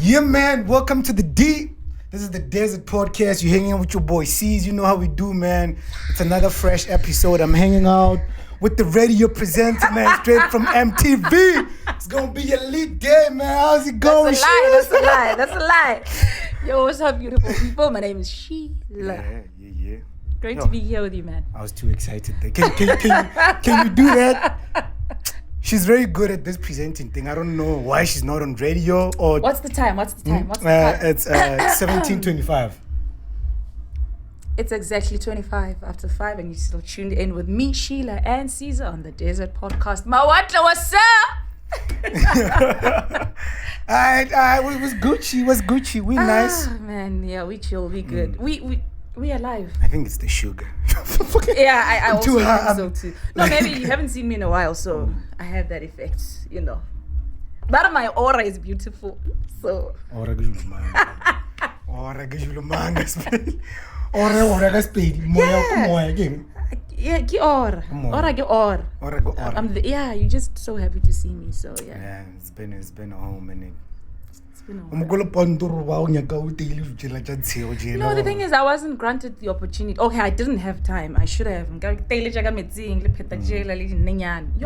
Yeah, man. Welcome to the D. This is the Desert Podcast. You're hanging out with your boy C's. You know how we do, man. It's another fresh episode. I'm hanging out with the radio presenter, man, straight from MTV. It's gonna be a lit day, man. How's it going? That's a lie. Yo, what's up, beautiful people? My name is Sheila. Yeah. Great to be here with you, man. I was too excited there. Can you do that? She's very good at this presenting thing. I don't know why she's not on radio or... What's the time? It's 17:25. It's exactly 25 after 5 and you're still tuned in with me, Sheila, and Caesar on the Desert Podcast. Mawatla, what's up? Alright, it was Gucci. We nice. Man, yeah, we chill, we good. We alive. I think it's the sugar. Yeah, I also too think high. so too. No, maybe you haven't seen me in a while, so I have that effect, you know. But my aura is beautiful, so. Ora gejulumanga. Yeah, ki aura. Aura ki aura. Ora. Yeah, you're just so happy to see me, so yeah. Yeah, it's been a whole minute. It's been a while. No, the thing is, I wasn't granted the opportunity. Okay, I didn't have time. I should have. You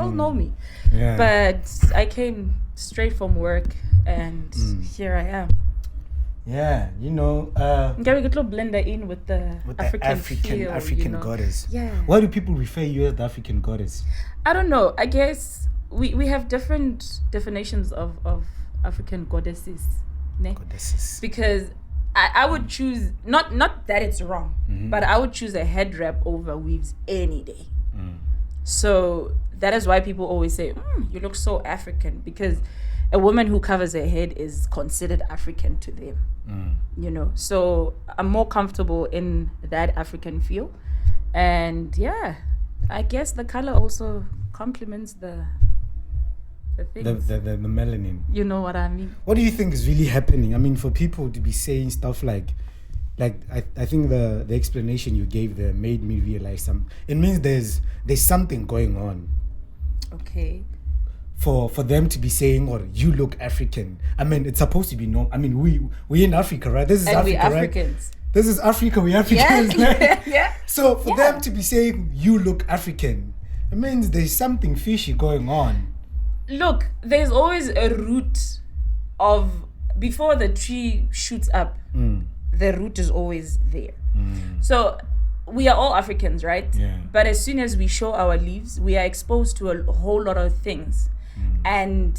all know me. Yeah. But I came straight from work and here I am. Yeah, you know. We get to blend in with the African feel, you know? goddess. Yeah. Why do people refer you as the African goddess? I don't know. I guess we have different definitions of African goddesses. Ne? Goddesses. Because I would choose, not that it's wrong, but I would choose a head wrap over weaves any day. So that is why people always say, you look so African, because a woman who covers her head is considered African to them. You know, so I'm more comfortable in that African feel. And yeah, I guess the color also complements the things. The melanin. You know what I mean? What do you think is really happening? I mean, for people to be saying stuff like I think the explanation you gave there made me realize it means there's something going on. Okay. For them to be saying, or you look African. I mean, it's supposed to be no. I mean, we in Africa, right? This is and Africa, we Africans. Right? This is Africa. We Africans. Yeah. Yeah. So for them to be saying you look African, it means there's something fishy going on. Look, there's always a root of, before the tree shoots up, the root is always there. So we are all Africans, right? Yeah. But as soon as we show our leaves, we are exposed to a whole lot of things. And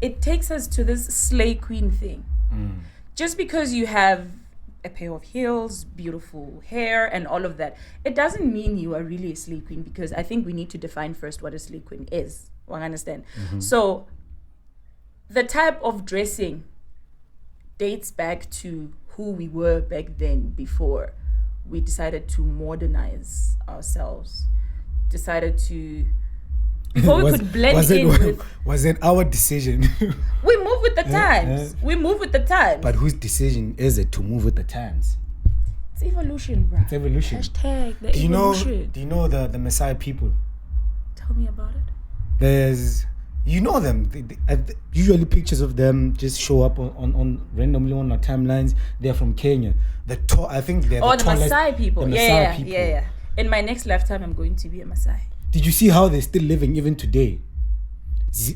it takes us to this slay queen thing. Just because you have a pair of heels, beautiful hair, and all of that, it doesn't mean you are really a slay queen, because I think we need to define first what a slay queen is. Well, I understand. So the type of dressing dates back to who we were back then, before we decided to modernize ourselves, decided to... Before we could blend in with... Was it our decision? We move with the times. We move with the times. But whose decision is it to move with the times? It's evolution, bro. It's evolution. Hashtag the evolution. Do you know the Maasai people? Tell me about it. You know them. Usually pictures of them just show up on randomly on our timelines. They're from Kenya. I think they're the tallest. Maasai people. The Maasai people. Yeah. In my next lifetime, I'm going to be a Maasai. Did you see how they're still living even today?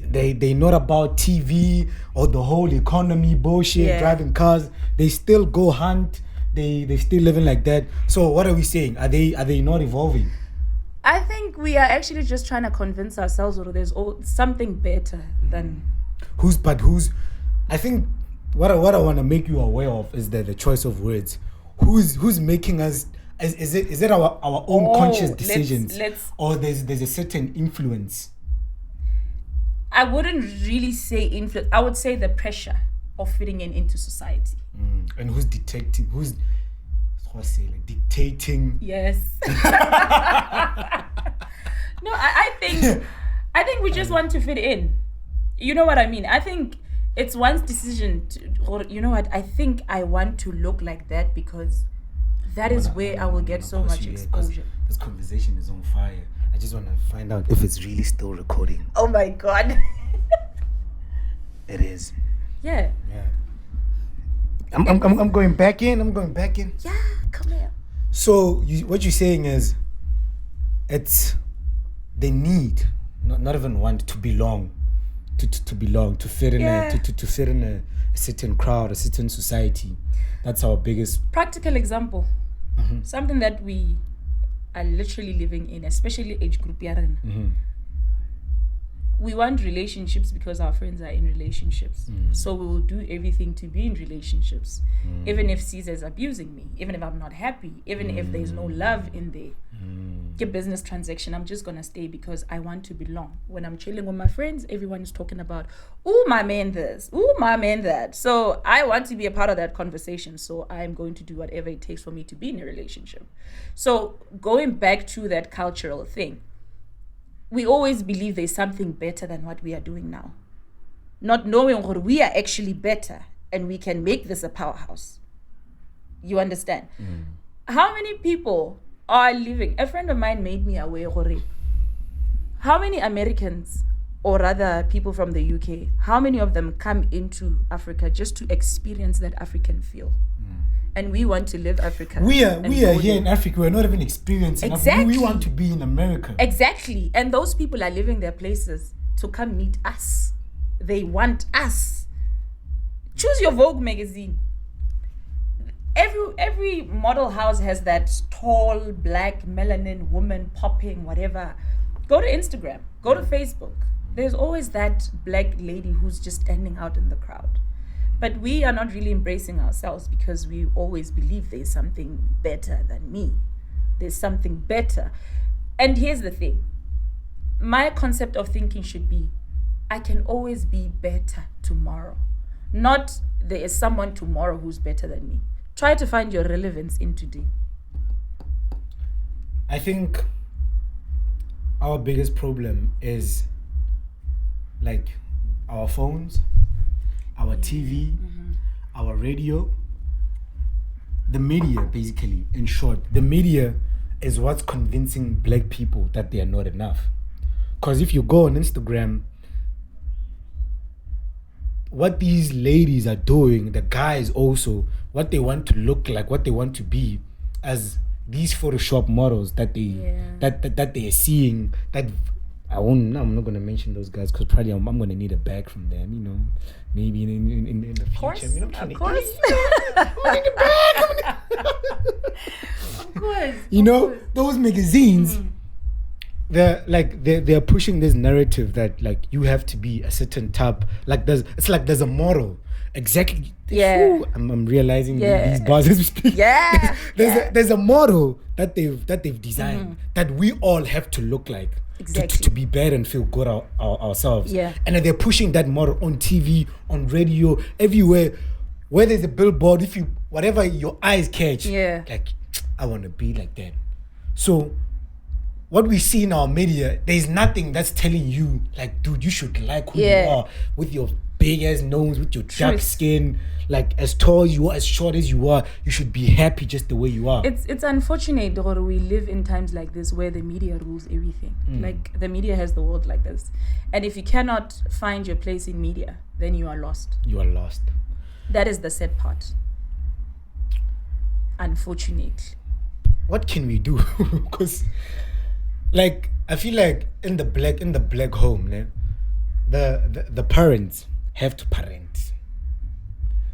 They're not about TV or the whole economy bullshit, driving cars. They still go hunt. They still living like that. So what are we saying? Are they not evolving? I think we are actually just trying to convince ourselves that there's something better than... I think what I want to make you aware of is the choice of words. Who's making us... Is it our own conscious decisions? Or there's a certain influence? I wouldn't really say influence. I would say the pressure of fitting into society. And who's dictating? Dictating? Yes. No, I think we just want to fit in. You know what I mean? I think it's one's decision or you know what? I think I want to look like that because that is where I will get so much exposure. This conversation is on fire. I just want to find out if it's really still recording. Oh my God. It is. Yeah. I'm going back in. Yeah, come here. So what you're saying is, it's the need, not even want to belong, to belong, to fit in to fit in a certain crowd, a certain society. That's our biggest practical example. Something that we are literally living in, especially age group yarn. We want relationships because our friends are in relationships. So we will do everything to be in relationships. Even if Caesar's abusing me, even if I'm not happy, even if there's no love in there. Your business transaction, I'm just gonna stay because I want to belong. When I'm chilling with my friends, everyone is talking about, ooh, my man this, ooh, my man that. So I want to be a part of that conversation. So I'm going to do whatever it takes for me to be in a relationship. So going back to that cultural thing, we always believe there's something better than what we are doing now. Not knowing what we are actually better and we can make this a powerhouse. You understand? How many people are living? A friend of mine made me aware, how many Americans, or rather people from the UK, how many of them come into Africa just to experience that African feel? And we want to live Africa. We are here in Africa. We're not even experiencing exactly. We want to be in America. Exactly. And those people are leaving their places to come meet us. They want us. Choose your Vogue magazine. Every model house has that tall, black, melanin woman popping, whatever. Go to Instagram. Go to Facebook. There's always that black lady who's just standing out in the crowd. But we are not really embracing ourselves because we always believe there's something better than me. There's something better. And here's the thing. My concept of thinking should be, I can always be better tomorrow. Not there is someone tomorrow who's better than me. Try to find your relevance in today. I think our biggest problem is like our phones, our TV, our radio, the media, basically. In short, the media is what's convincing black people that they are not enough. Because if you go on Instagram, what these ladies are doing, the guys also, what they want to look like, what they want to be, as these Photoshop models that they are seeing, that I'm not gonna mention those guys because probably I'm gonna need a bag from them, you know, maybe in the future. Course, you know, of course. Of course. You know, those magazines, they're pushing this narrative that like you have to be a certain type. Like there's a model. Exactly. Yeah. I'm realizing these bars as we speak. Yeah. There's a model that they've designed that we all have to look like. Exactly. To be better and feel good ourselves. Yeah. And they're pushing that model on TV, on radio, everywhere. Where there's a billboard, whatever your eyes catch, like, I want to be like that. So, what we see in our media, there's nothing that's telling you, like, dude, you should like who you are with your big ass nose, with your dark skin, like as tall as you are, as short as you are, you should be happy just the way you are. It's unfortunate that we live in times like this where the media rules everything. Like the media has the world like this. And if you cannot find your place in media, then you are lost. You are lost. That is the sad part. Unfortunately. What can we do? Because like I feel like in the black home, the parents have to parent.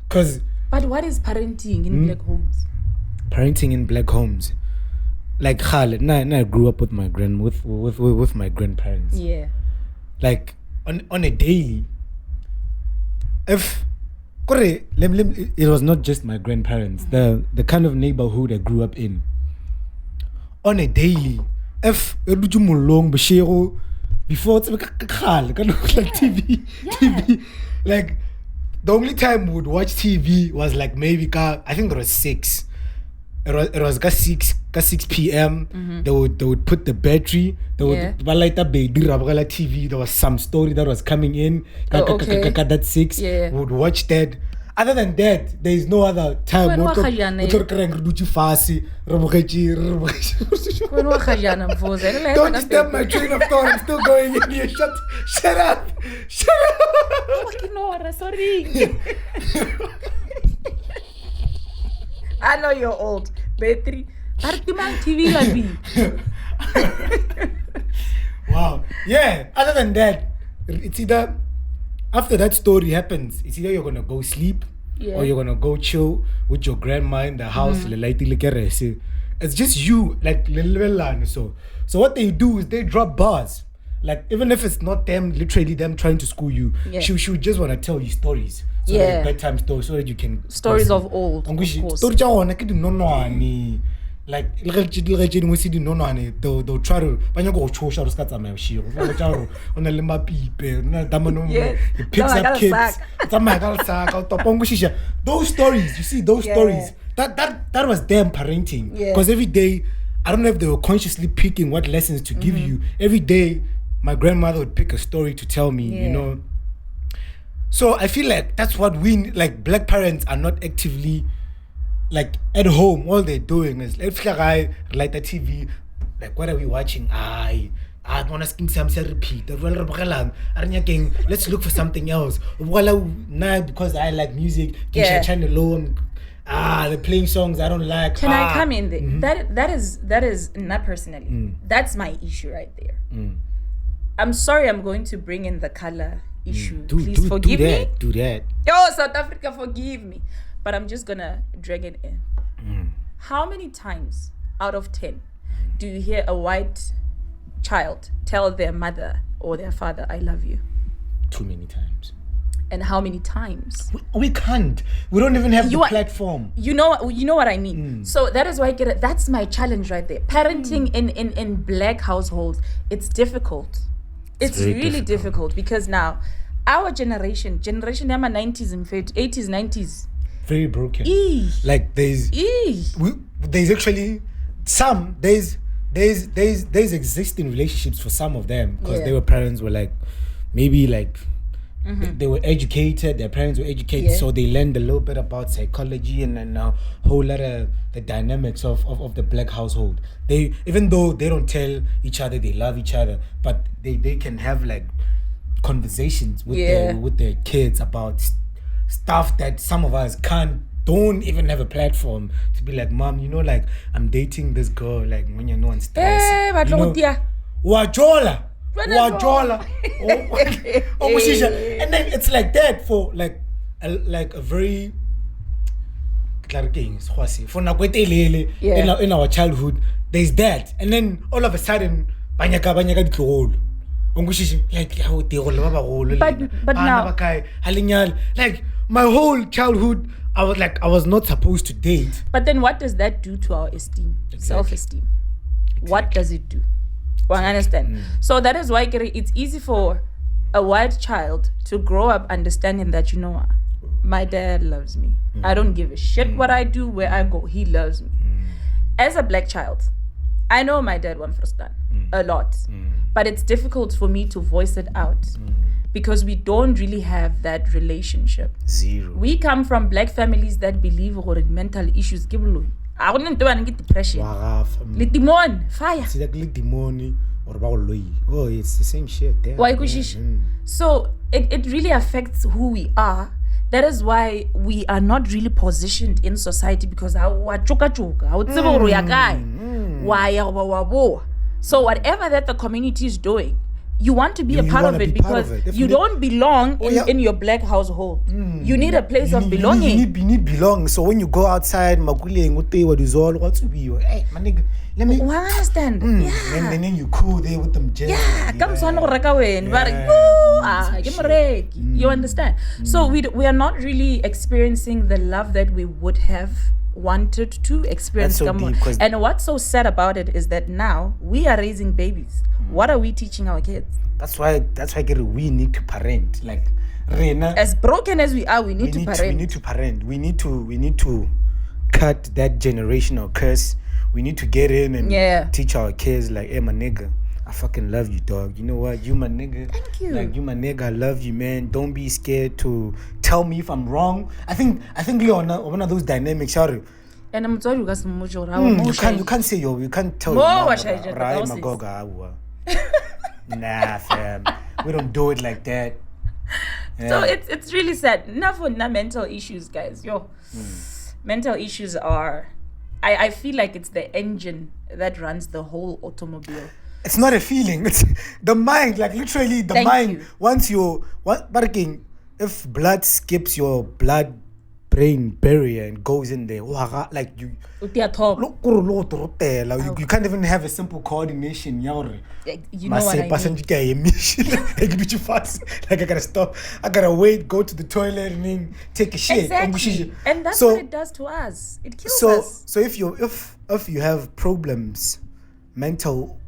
But what is parenting in black homes? Parenting in black homes, like Khaled, I grew up with my with my grandparents. Yeah. Like on a daily, it was not just my grandparents. The kind of neighborhood I grew up in. On a daily, if before it's like TV, like the only time we would watch TV was like maybe I think it was 6. It was 6 p.m. They would put the battery. They would light up the TV. There was some story that was coming in. That 6. We would watch that. Other than that, there is no other time. Don't step my train of thought. I'm still going in here. Shut up. Sorry. I know you're old. Betri. TV Wow. Yeah. Other than that, it's either after that story happens, it's either you're gonna go sleep or you're gonna go chill with your grandma in the house. It's just you, like so what they do is they drop bars. Like even if it's not them, literally them trying to school you, she would just want to tell you stories. So like bedtime stories, so that you can stories of old. Of course. Like they'll try to he picks up kids. Those stories, you see those stories. That was them parenting. Because every day, I don't know if they were consciously picking what lessons to give you. Every day my grandmother would pick a story to tell me, you know. So I feel like that's what we, like, black parents are not actively, like, at home. All they're doing is, let's light the TV, like, what are we watching? I want to skin some repeat. Let's look for something else. Because I like music, they're playing songs I don't like. Can I come in there? That is not personally. That's my issue right there. I'm sorry, I'm going to bring in the color issue. Please forgive me. Do that. Yo, South Africa, forgive me. But I'm just gonna drag it in. How many times out of 10 do you hear a white child tell their mother or their father, I love you? Too many times. And how many times? We can't. We don't even have the platform. You know what I mean. So that is why that's my challenge right there. Parenting in black households, it's difficult. It's really difficult because now our generation number 90s and 80s, 90s, very broken. Like there's actually some there's existing relationships for some of them because their parents were like maybe like they were educated, their parents were educated, so they learned a little bit about psychology and a whole lot of the dynamics of the black household. They, even though they don't tell each other they love each other, but they can have like conversations with their kids about stuff that some of us don't even have a platform to be like, Mom, you know, like I'm dating this girl, like when you're not stressed, wajola. And then it's like that for like a very in our childhood. There's that, and then all of a sudden but now, like my whole childhood, I was not supposed to date. But then what does that do to our esteem, self-esteem? What does it do? Well, I understand. So that is why it's easy for a white child to grow up understanding that, you know what, my dad loves me. I don't give a shit what I do, where I go, he loves me. As a black child, I know my dad won't understand a lot, but it's difficult for me to voice it out because we don't really have that relationship. Zero. We come from black families that believe in mental issues. I wouldn't do any depression. Demon, fire. See that demon or oh, it's the same shit there. So it really affects who we are. That is why we are not really positioned in society because so whatever that the community is doing, you want to be a part of it because you don't belong in your black household. You need a place of belonging. You need belonging. So when you go outside, hey, my nigga, let me understand. And then you cool there with them gents. You understand? So we are not really experiencing the love that we would have wanted to experience. So and what's so sad about it is that now we are raising babies. What are we teaching our kids? That's why we need to parent. Like as broken as we are, we need to parent. We need to cut that generational curse. We need to get in and teach our kids like, hey, my nigga, I fucking love you, dog. You know what? You my nigga. Thank you. Like, you my nigga, I love you, man. Don't be scared to tell me if I'm wrong. I think Leon, one of those dynamics, sorry. And I'm sorry, you can't say you can't tell nah, fam. We don't do it like that. Yeah. So it's really sad. Enough on mental issues, guys. mental issues are, I feel like it's the engine that runs the whole automobile. It's not a feeling. It's the mind. Like literally, the Thank mind. you. Once if blood skips your blood-brain barrier and goes in there, like you can't even have a simple coordination. You know what I mean. Like I gotta stop. I gotta wait. Go to the toilet and then take a shit. Exactly. And that's what it does to us. It kills us. So if you have problems, mental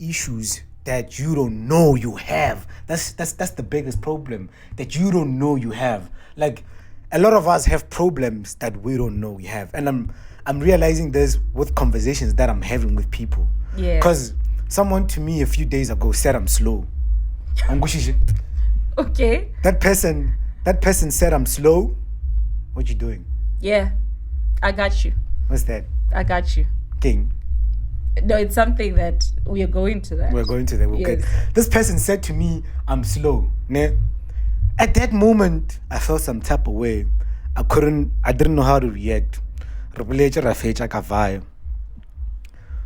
issues that you don't know you have, that's the biggest problem, that you don't know you have. Like a lot of us have problems that we don't know we have, and I'm realizing this with conversations that I'm having with people. Yeah. Because someone to me a few days ago said I'm slow. Okay. That person said I'm slow. What you doing? Yeah, I got you. What's that? I got you. King. No, it's something that we are going to that. We're going to that. Okay. Yes. This person said to me, I'm slow. Ne? At that moment, I felt some type of way. I didn't know how to react.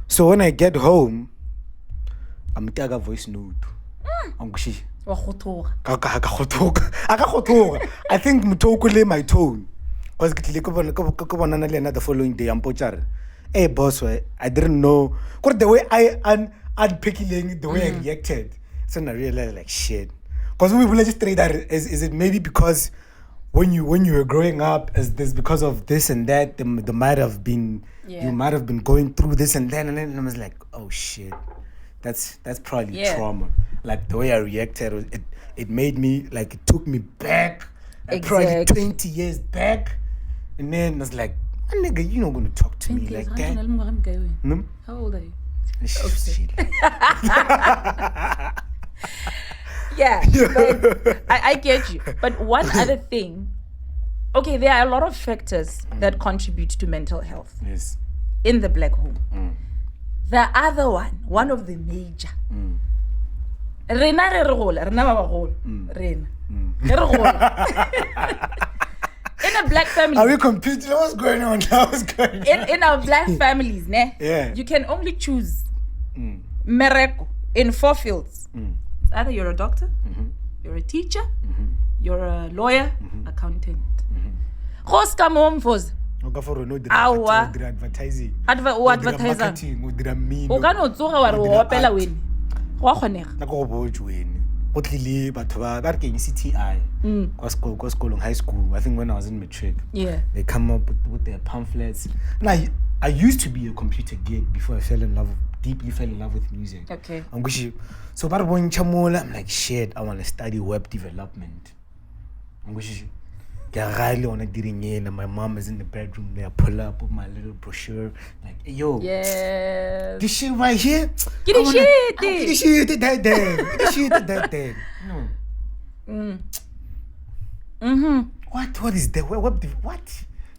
So when I get home, I'm taking a voice note. Wa kgothoga. I think mutokule my tone. Because the following day, I'm pochar. Hey boss, I didn't know. Because the way I unpicking the way I reacted, so I realized like shit. Because we will just trade that. Is it maybe because when you were growing up, is this because of this and that? There might have been you might have been going through this and that, and then I was like, oh shit, that's probably trauma. Like the way I reacted, it made me like it took me back, like probably 20 years back, and then I was like, nigga, you're not gonna talk to me like that. How old are you? Shit. Yeah, but I get you. But one other thing, okay, there are a lot of factors that contribute to mental health Yes. in the black home. The other one of the major. Rena re re gola, rena ba bagolo, rena. Re re gola. In a black family. Are we competing? What's going on now? In our black families, ne? Yeah. You can only choose mereko in 4 fields. It's either you're a doctor, you're a teacher, you're a lawyer, accountant. Khos ka mo mfozi. Awa. Advertising. Advertiser. Marketing, O ka no tsoga wa re o opela wena. Go a kgonega. CTI, high school. I think when I was in matric, they come up with their pamphlets. Now, I used to be a computer geek before I deeply fell in love with music. Okay. So, I'm like, shit, I want to study web development. My mom is in the bedroom there. I pull up with my little brochure, like, hey, yo, this shit right here. Get the shit. Get the shit at that day. Get the shit at that day. No. What is that? What?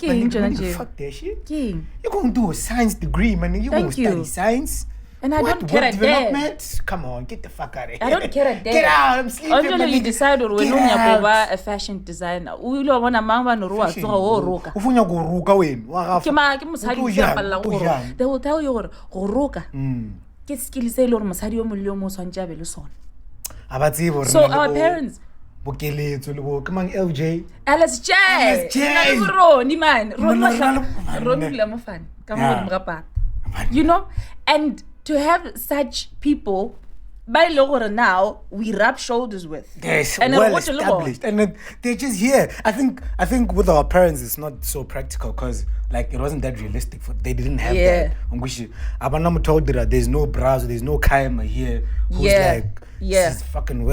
Man, fuck that shit. You're going to do a science degree, man. You're going to study science. And I don't care a damn. Come on, get the fuck out of here. I don't care a damn. Get out, I'm sleeping. Until you decide or when you are a fashion designer. We don't want a mama no roa so roka. Ufunya go ruka wen. They will tell you go roka. Ke skill se lo mosadi o mollo mo swantja be le sona. So our parents Bokeletso le bo kamang LJ. LSJ. Ni man. You know, and to have such people by Logora now we rub shoulders with. Yes, and well established. And then they're just here. I think with our parents it's not so practical because like it wasn't that realistic they didn't have that. Abanamu told her there's no browser, there's no kaima here who's like she's fucking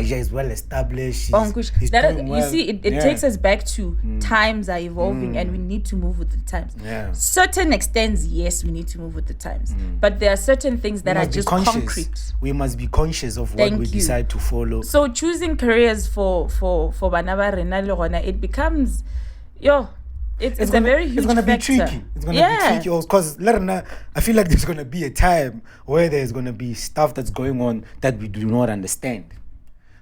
she's well established. He's doing well. You see, it takes us back to times are evolving and we need to move with the times. Certain extents, yes, we need to move with the times. But there are certain things that are just concrete. We must be conscious of what we decide to follow. So choosing careers for Banaba Renal, it becomes it's a very huge It's gonna factor. be tricky. It's gonna be tricky because I feel like there's gonna be a time where there's gonna be stuff that's going on that we do not understand.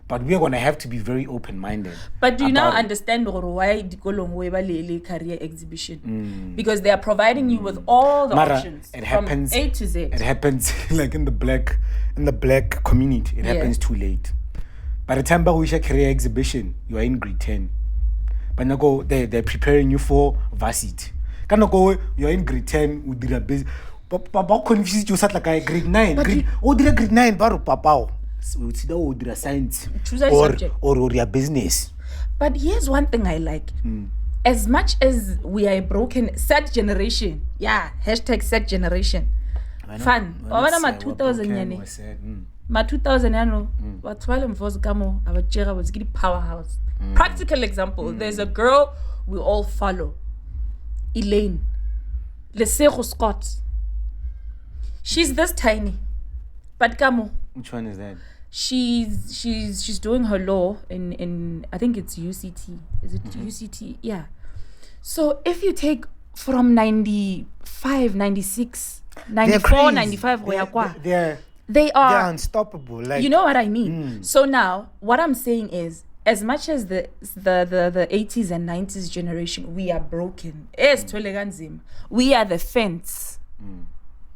But we're gonna have to be very open-minded. But do you now about it. understand why dikolong we ba le career exhibition? Because they are providing you with all the Mara, options it from happens- A to Z. It happens like in the black community. It happens too late. By the time we share career exhibition, you are in grade 10. But now go they're preparing you for varsity. Can go you're in grade 10 with the business. Papa confused you sat like grade 9. Grade 9 baro papa. We see the science Choose a or subject. or your business. But here's one thing I like. As much as we are a broken sad generation, #sad generation. Fun. Wabana ma 2000 yane. Ma 2000 yano. Watwale mfozi kamo abachera was gidi powerhouse. Practical example. There's a girl we all follow. Elaine. Lesego Scott. She's this tiny. But kamo. Which one is that? She's doing her law in I think it's UCT. Is it UCT? Yeah. So if you take from 95, 96, 94, 95, they are unstoppable. Like you know what I mean? So now what I'm saying is as much as the 80s and 90s generation, we are broken. We are the fence.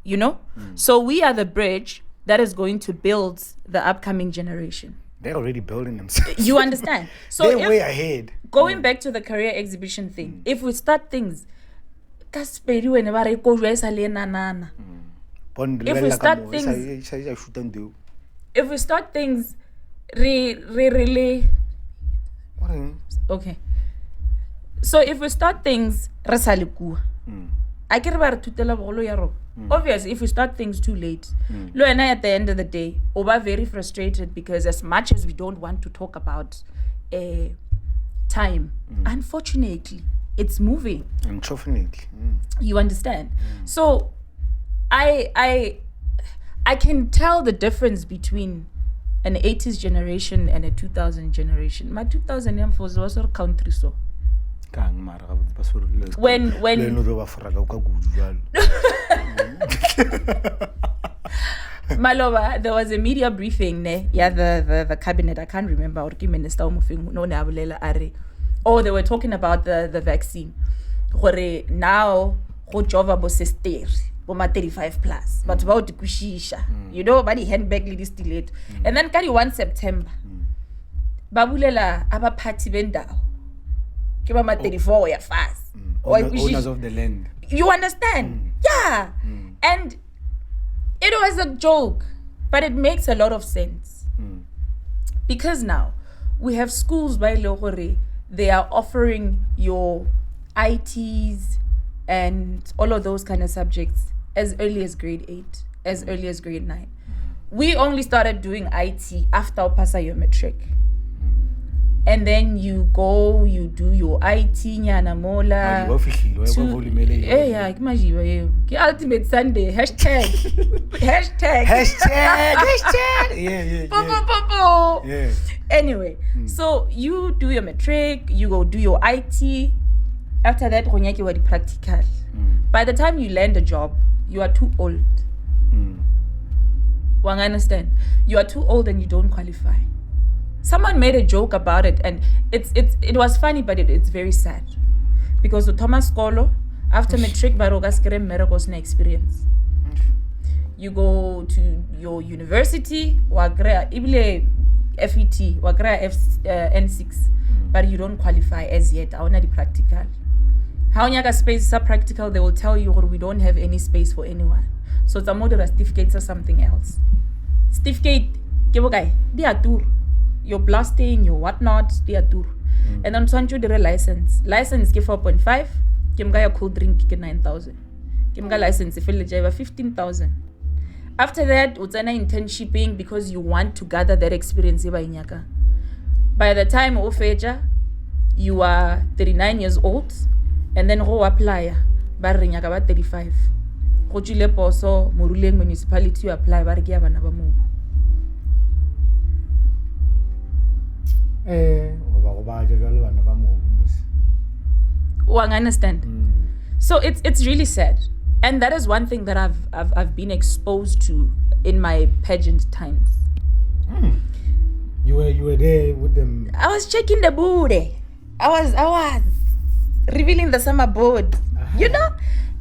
You know? So we are the bridge that is going to build the upcoming generation. They're already building themselves. You understand? So They're way ahead. Going back to the career exhibition thing, if we start things, if we start things, really, okay. So if we start things, obviously, if we start things too late, at the end of the day, we're very frustrated because as much as we don't want to talk about time, unfortunately, it's moving. Unfortunately. You understand? So I can tell the difference between an 80s generation and a 2000 generation. My 2000 years was also country so. When Maloba, there was a media briefing the cabinet, I can't remember, or minister they were talking about the vaccine. Now Jova sister 35 plus, but about kushisha, you know, but the handbag lady still late. And then carry 1 September. Babulela aba party benda. Kiba 34 ya fast. Owners of the land. You understand? Yeah. And it was a joke, but it makes a lot of sense. Because now we have schools by Logore, they are offering your ITs and all of those kind of subjects as early as grade 8, as early as grade 9. We only started doing IT after pasa your matric. And then you go, you do your IT, nyana mola. Ultimate Sunday, hashtag. Yeah. Anyway, so you do your matric, you go do your IT. After that, you were the practical. By the time you land a job, you are too old. Wang understand? You are too old and you don't qualify. Someone made a joke about it, and it was funny, but it's very sad. Because the Thomas Kolo, after matric, barogas kerem meragos na experience. You go to your university, wagrea ibile FET, wagrea N6, but you don't qualify as yet. I want the practical. How nyaga space is practical, they will tell you we don't have any space for anyone. So the model certificates or something else. Certificate, they are tour. Your blasting, your whatnot, they are tour. And then once you do a license. License give 4.5, kimga your cold drink get 9,000. Kimga license if you 15,000. After that, utsana internshipping because you want to gather that experience by nyaka. By the time ofeja, you are 39 years old, and then go apply ba re nyaka ba 35. Go chile poso moruleng municipality you apply ba re ke bana ba mo. Understand? So it's really sad, and that is one thing that I've been exposed to in my pageant times. You were there with them. I was checking the booty. I was revealing the summer board. You know?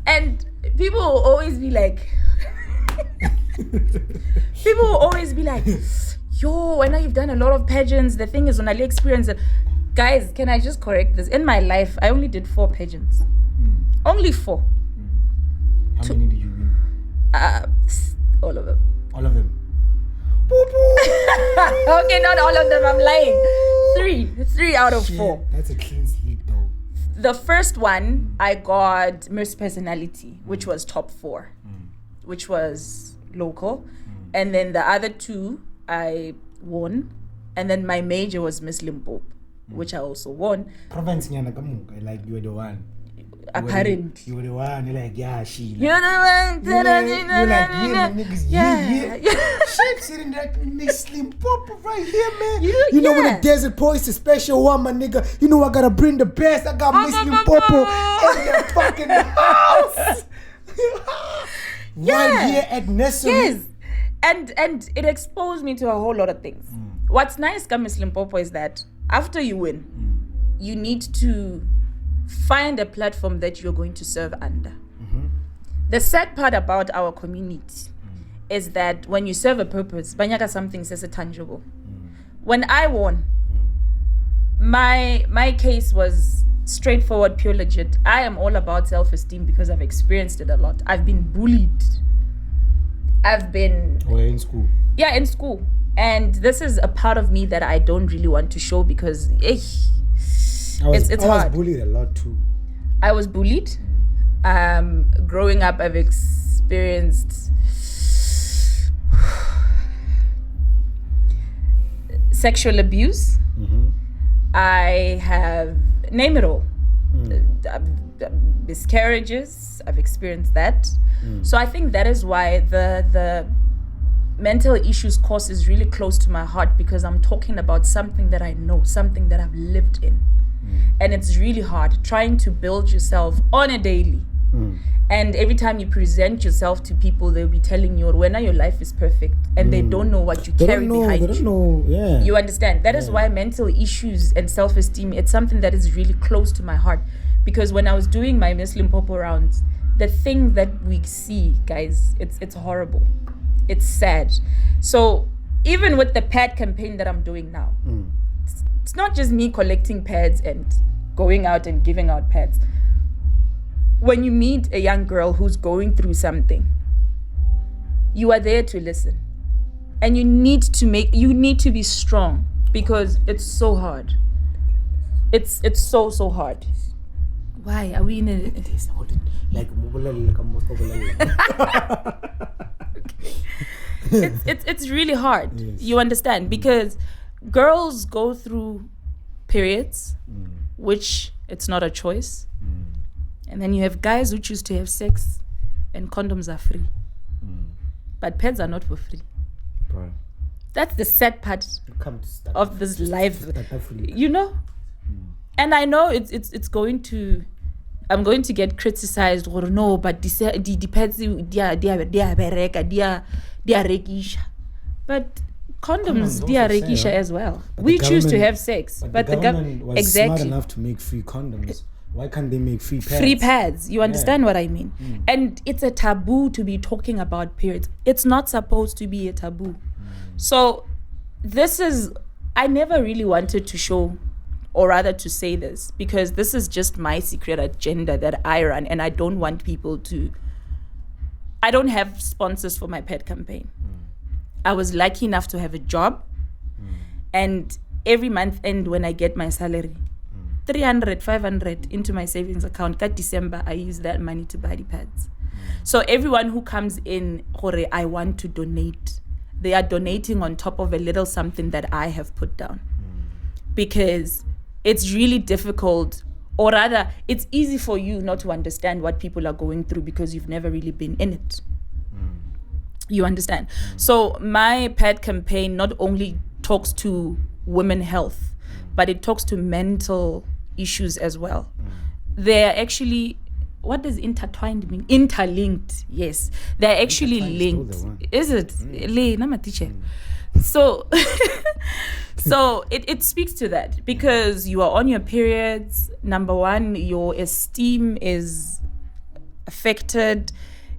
And people will always be like, yo, I know you've done a lot of pageants. The thing is, when I experience it, guys, can I just correct this? In my life, I only did 4 pageants. Only 4. How many did you win? All of them. All of them. Okay, not all of them. I'm lying. 3 out of 4. That's a clean sleep, though. The first one, I got Miss Personality, which was top 4, which was local. And then the other 2, I won. And then my major was Miss Limpopo, which I also won. Province Nyana Kamuka, like you were the one. Apparently. You were the one, you're like, yeah, Sheila. You're the one. You're like, yeah, my niggas, yeah. Yeah. Sitting there, Miss Limpopo right here, man. You know when the desert boy's a special one, my nigga. You know I gotta bring the best. I got Miss Limpopo in the fucking house. Right here at Nessa. Yes. And it exposed me to a whole lot of things. What's nice about Miss Limpopo is that after you win, you need to find a platform that you're going to serve under. The sad part about our community is that when you serve a purpose, banyaka something says a tangible. When I won, my case was straightforward, pure legit. I am all about self-esteem because I've experienced it a lot. I've been bullied. In school. Yeah, in school. And this is a part of me that I don't really want to show because it's hard. I was bullied a lot too. I was bullied. Growing up, I've experienced sexual abuse. I have, name it all. Miscarriages, I've experienced that. So I think that is why the mental issues course is really close to my heart, because I'm talking about something that I know, something that I've lived in. And it's really hard trying to build yourself on a daily. And every time you present yourself to people, they'll be telling you, when your life is perfect, and they don't know what you carry behind you. They don't know, yeah. You understand? That is why mental issues and self-esteem, it's something that is really close to my heart. Because when I was doing my Miss Limpopo rounds, the thing that we see, guys, it's horrible. It's sad. So even with the pad campaign that I'm doing now, it's not just me collecting pads and going out and giving out pads. When you meet a young girl who's going through something, you are there to listen. And you need to be strong, because it's so hard. It's so hard. Why are we in a... It's really hard. Yes. You understand? Because girls go through periods, which it's not a choice. And then you have guys who choose to have sex, and condoms are free. But pads are not for free. Right. That's the sad part of this life. You know? And I know it's going to... I'm going to get criticized, or no, but the pads, they are rekisha. But condoms, they are rekisha as well. We choose to have sex. But the government was exactly smart enough to make free condoms. Why can't they make free pads? Free pads. You understand what I mean? And it's a taboo to be talking about periods. It's not supposed to be a taboo. So I never really wanted to show, or rather to say this, because this is just my secret agenda that I run, and I don't want people to... I don't have sponsors for my pet campaign. I was lucky enough to have a job, and every month end when I get my salary, 300, 500 into my savings account. That December, I use that money to buy the pads. So everyone who comes in, I want to donate, they are donating on top of a little something that I have put down. Because it's really difficult, or rather, it's easy for you not to understand what people are going through because you've never really been in it. You understand? So my pad campaign not only talks to women health, but it talks to mental issues as well. They're actually, what does intertwined mean? Interlinked, yes. They're actually linked. Is it? Le, I'm a teacher. So, so it speaks to that because you are on your periods. Number one, your esteem is affected,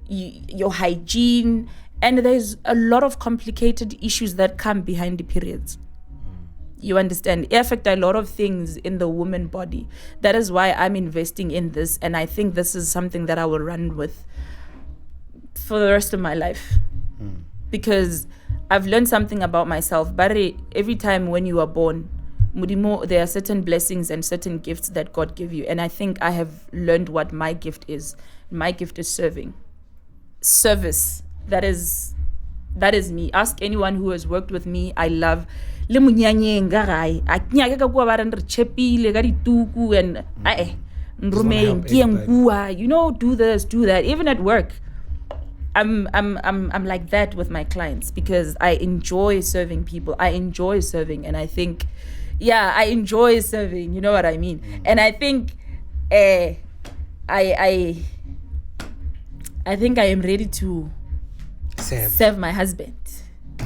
your hygiene, and there's a lot of complicated issues that come behind the periods. You understand? It affects a lot of things in the woman body. That is why I'm investing in this, and I think this is something that I will run with for the rest of my life. Because I've learned something about myself. But every time when you are born, there are certain blessings and certain gifts that God give you. And I think I have learned what my gift is. My gift is serving. Service. That is me. Ask anyone who has worked with me. I love le munyanye ngarai aknyaka ka kwa ba re chepile ka dituku and do this, do that. Even at work, I'm like that with my clients because I enjoy serving people. I enjoy serving, and I think, I enjoy serving. You know what I mean? And I think, I think I am ready to serve my husband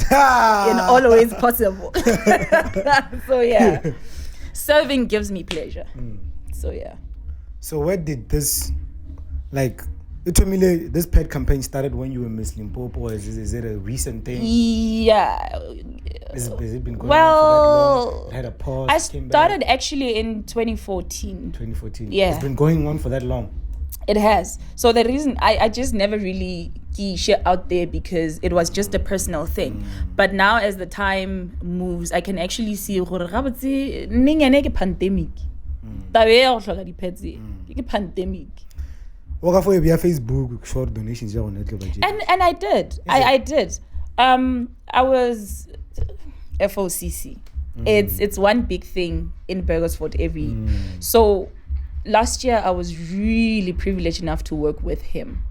in all ways possible. So serving gives me pleasure. So So where did this, you told me this pet campaign started when you were Miss Limpopo, or is it a recent thing? Yeah. Has it been going on for that long? It had a pause. I started actually in 2014. 2014. Yeah. It's been going on for that long. It has. So the reason I just never really share out there because it was just a personal thing. But now as the time moves, I can actually see pandemic. Pandemic. Facebook short donations and I did. I did. I was FOCC. It's one big thing in Burgersfort every. So last year I was really privileged enough to work with him.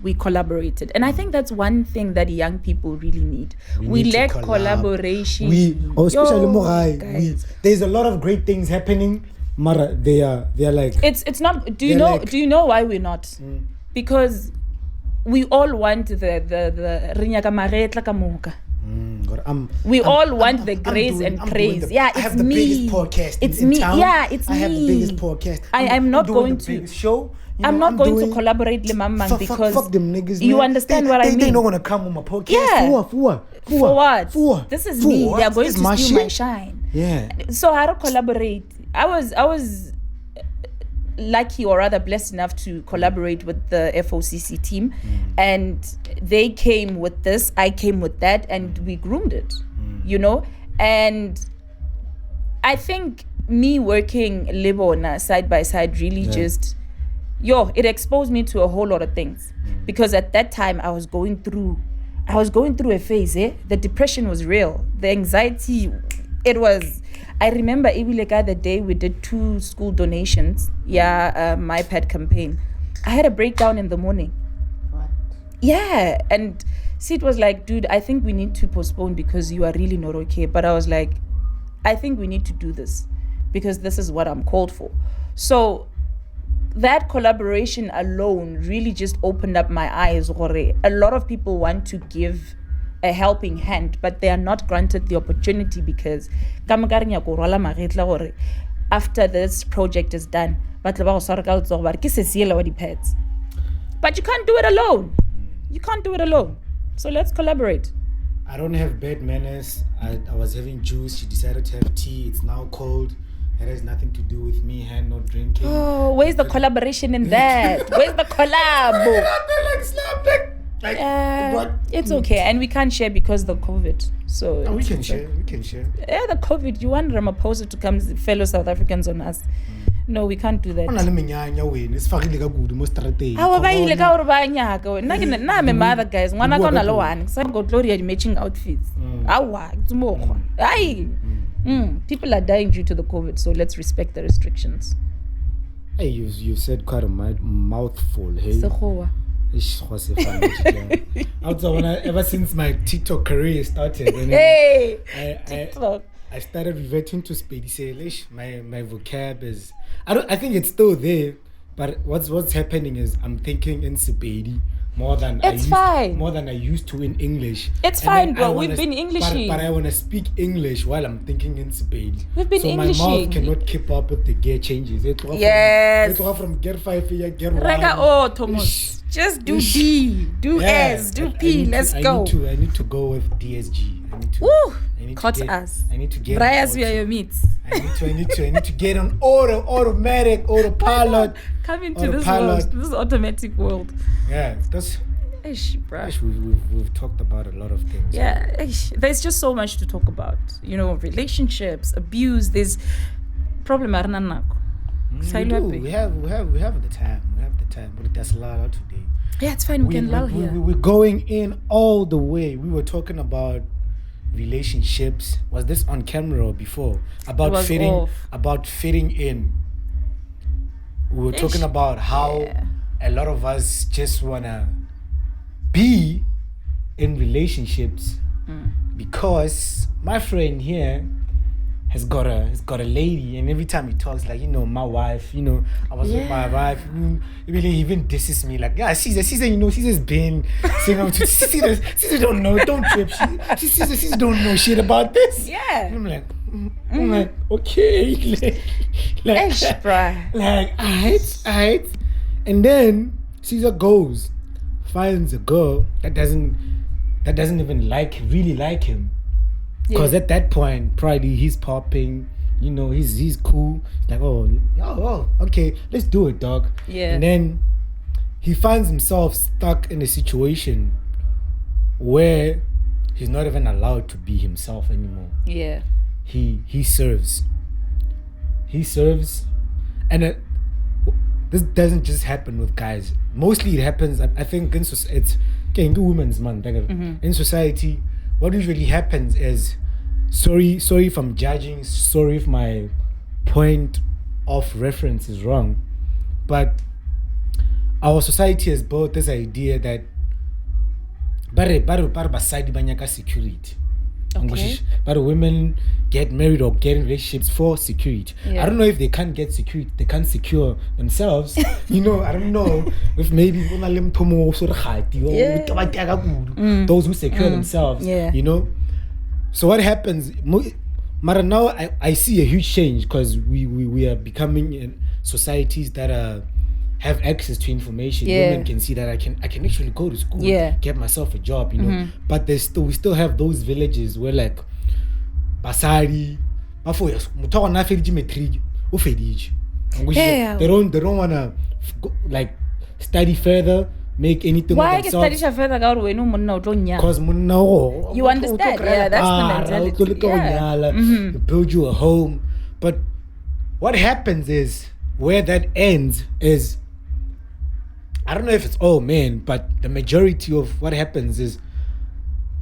We collaborated, and I think that's one thing that young people really need. We lack collaboration. Especially there's a lot of great things happening. Mara, they are like it's not. Do you know why we're not? Because we all want the rinyaka maretla kamuka. We all want the grace and praise. It's me. It's me. It's me. I have the biggest podcast. I'm not going to show. I'm not going to collaborate with Mamang because fuck them niggas. You understand what I mean? They're not gonna come on my podcast. Yeah. For what? For this is me. They are going to steal my shine. Yeah. So how to collaborate? I was lucky, or rather blessed enough to collaborate with the FOCC team, and they came with this, I came with that, and we groomed it, you know. And I think me working Libona side by side really just it exposed me to a whole lot of things, because at that time I was going through a phase. The depression was real, the anxiety, it was. I remember Ibileka the day we did 2 school donations, my pet campaign. I had a breakdown in the morning. What? Yeah, and Sid was like, dude, I think we need to postpone because you are really not okay. But I was like, I think we need to do this because this is what I'm called for. So that collaboration alone really just opened up my eyes. A lot of people want to give a helping hand, but they are not granted the opportunity because after this project is done, but you can't do it alone. You can't do it alone. So let's collaborate. I don't have bad manners. I was having juice. She decided to have tea. It's now cold. It has nothing to do with me and not drinking. Oh, where's the collaboration in that? Where's the collab? It's okay, and we can't share because of the COVID. So we can share. We can share. Yeah, the COVID. You want Ramaphosa to come, fellow South Africans, on us? No, we can't do that. I'm mother, guys. One gonna low one. Some go Gloria matching outfits. People are dying due to the COVID, so let's respect the restrictions. Hey, you said quite a mouthful. Hey. Ever since my TikTok career started, I started reverting to Spady Salish. My vocab is I think it's still there, but what's happening is I'm thinking in Spady more than It's fine. more than I used to in English. It's And fine, then bro. I wanna We've been Englishing. But I want to speak English while I'm thinking in Spain. We've been so Englishing. my mouth cannot keep up with the gear changes. Yes. It go from gear 5 to gear 1. Rega, oh, Thomas. Just do D, do S, do P. Let's go. I need to go with DSG. Woo! I need Caught to get, us. I need to get. Briars, on we are auto. your meats. I need to get on automatic, autopilot. Come into this Autopilot. world, this automatic world. Yeah, that's. Ish, bruh. We've talked about a lot of things. Yeah, ish. There's just so much to talk about. You know, relationships, abuse. There's problem. We have the time. We have the time. But that's a lot today. Yeah, it's fine. We can lull here. We're going in all the way. We were talking about relationships. Was this on camera or before? About fitting in. We were talking about how a lot of us just wanna be in relationships because my friend here has got a lady, and every time he talks, like, my wife, I was with my wife, really even disses me, like, Caesar, Caesar's been saying, Caesar don't know, don't trip, Caesar don't know shit about this. Yeah. And I'm like, okay, alright. And then Caesar finds a girl that doesn't even really like him. Because at that point, probably he's popping, he's cool. He's like, oh, okay, let's do it, dog. Yeah. And then he finds himself stuck in a situation where he's not even allowed to be himself anymore. Yeah. He serves. And this doesn't just happen with guys. Mostly it happens, I think, it's women's month. In society, what usually happens is, sorry if I'm judging, sorry if my point of reference is wrong, but our society has built this idea that security. Okay. But women get married or get in relationships for security. Yeah. I don't know if they can't get security, they can't secure themselves. I don't know if maybe those who secure themselves. Yeah. So what happens? Mara, now I see a huge change because we are becoming in societies that have access to information. Women can see that I can actually go to school, get myself a job, But we still have those villages where, like, basari, they don't wanna study further, make anything Why of themselves. Because you understand? Yeah, that's the mentality. You build you a home. But what happens is, where that ends is, I don't know if it's all men, but the majority of what happens is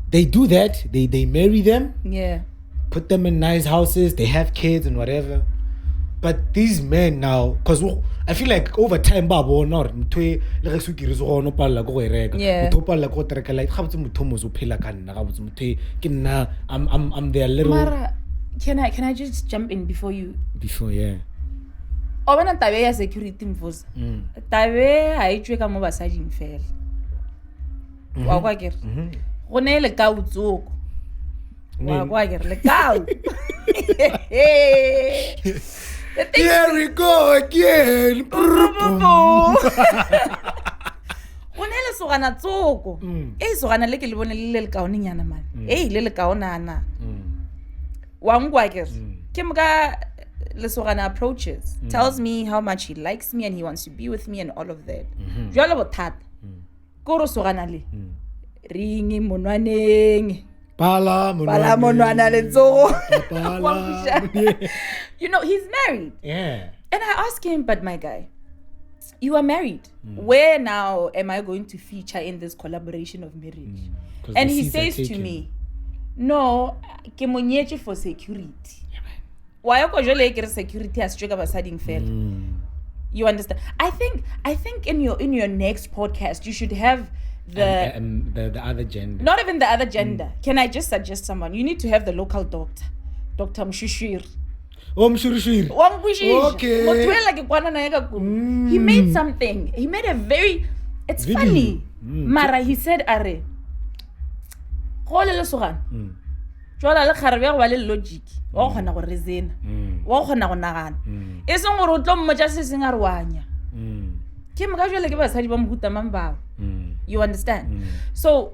they do that, they marry them, put them in nice houses, they have kids and whatever. But these men now, because I feel like over time, I'm there a little. Mara, can I just jump in before you? Oh, Obana tabe ya security mfosa. Tabe ha itwe ka mo basading fela. Wa kwa kere. Go ne le ka utsoko. Wa kwa kere le ka. Here we go again. Go ne le sogana tsoko. Sogana le ke le bone le kaone nyana man. Le kaona ana. Wa ngwa kere. Ke mga Lesogana approaches, tells me how much he likes me and he wants to be with me and all of that. Jwale bothata. Koro sogana le. Ringi monwaneng. Pala monwana le tsogo. He's married. Yeah. And I ask him, but my guy, you are married. Where now am I going to feature in this collaboration of marriage? And he says to me, no, ke monyetše for security. Why are security has triggered basading fail? You understand? I think in your next podcast you should have the other gender. Not even the other gender. Can I just suggest someone? You need to have the local doctor, Dr. Mshushir. Mshushir. Okay. He made something. He made a very. It's funny. Mara, he said, Are, go le lesogana. Jwala le kgarebe go ba le logic. Wa gona go reason. Wa gona go nagana. E seng gore o tlo mmotsa se seng a re wanya. Ke mo ka jwale ke basadi ba mohuta mang bao. You understand? So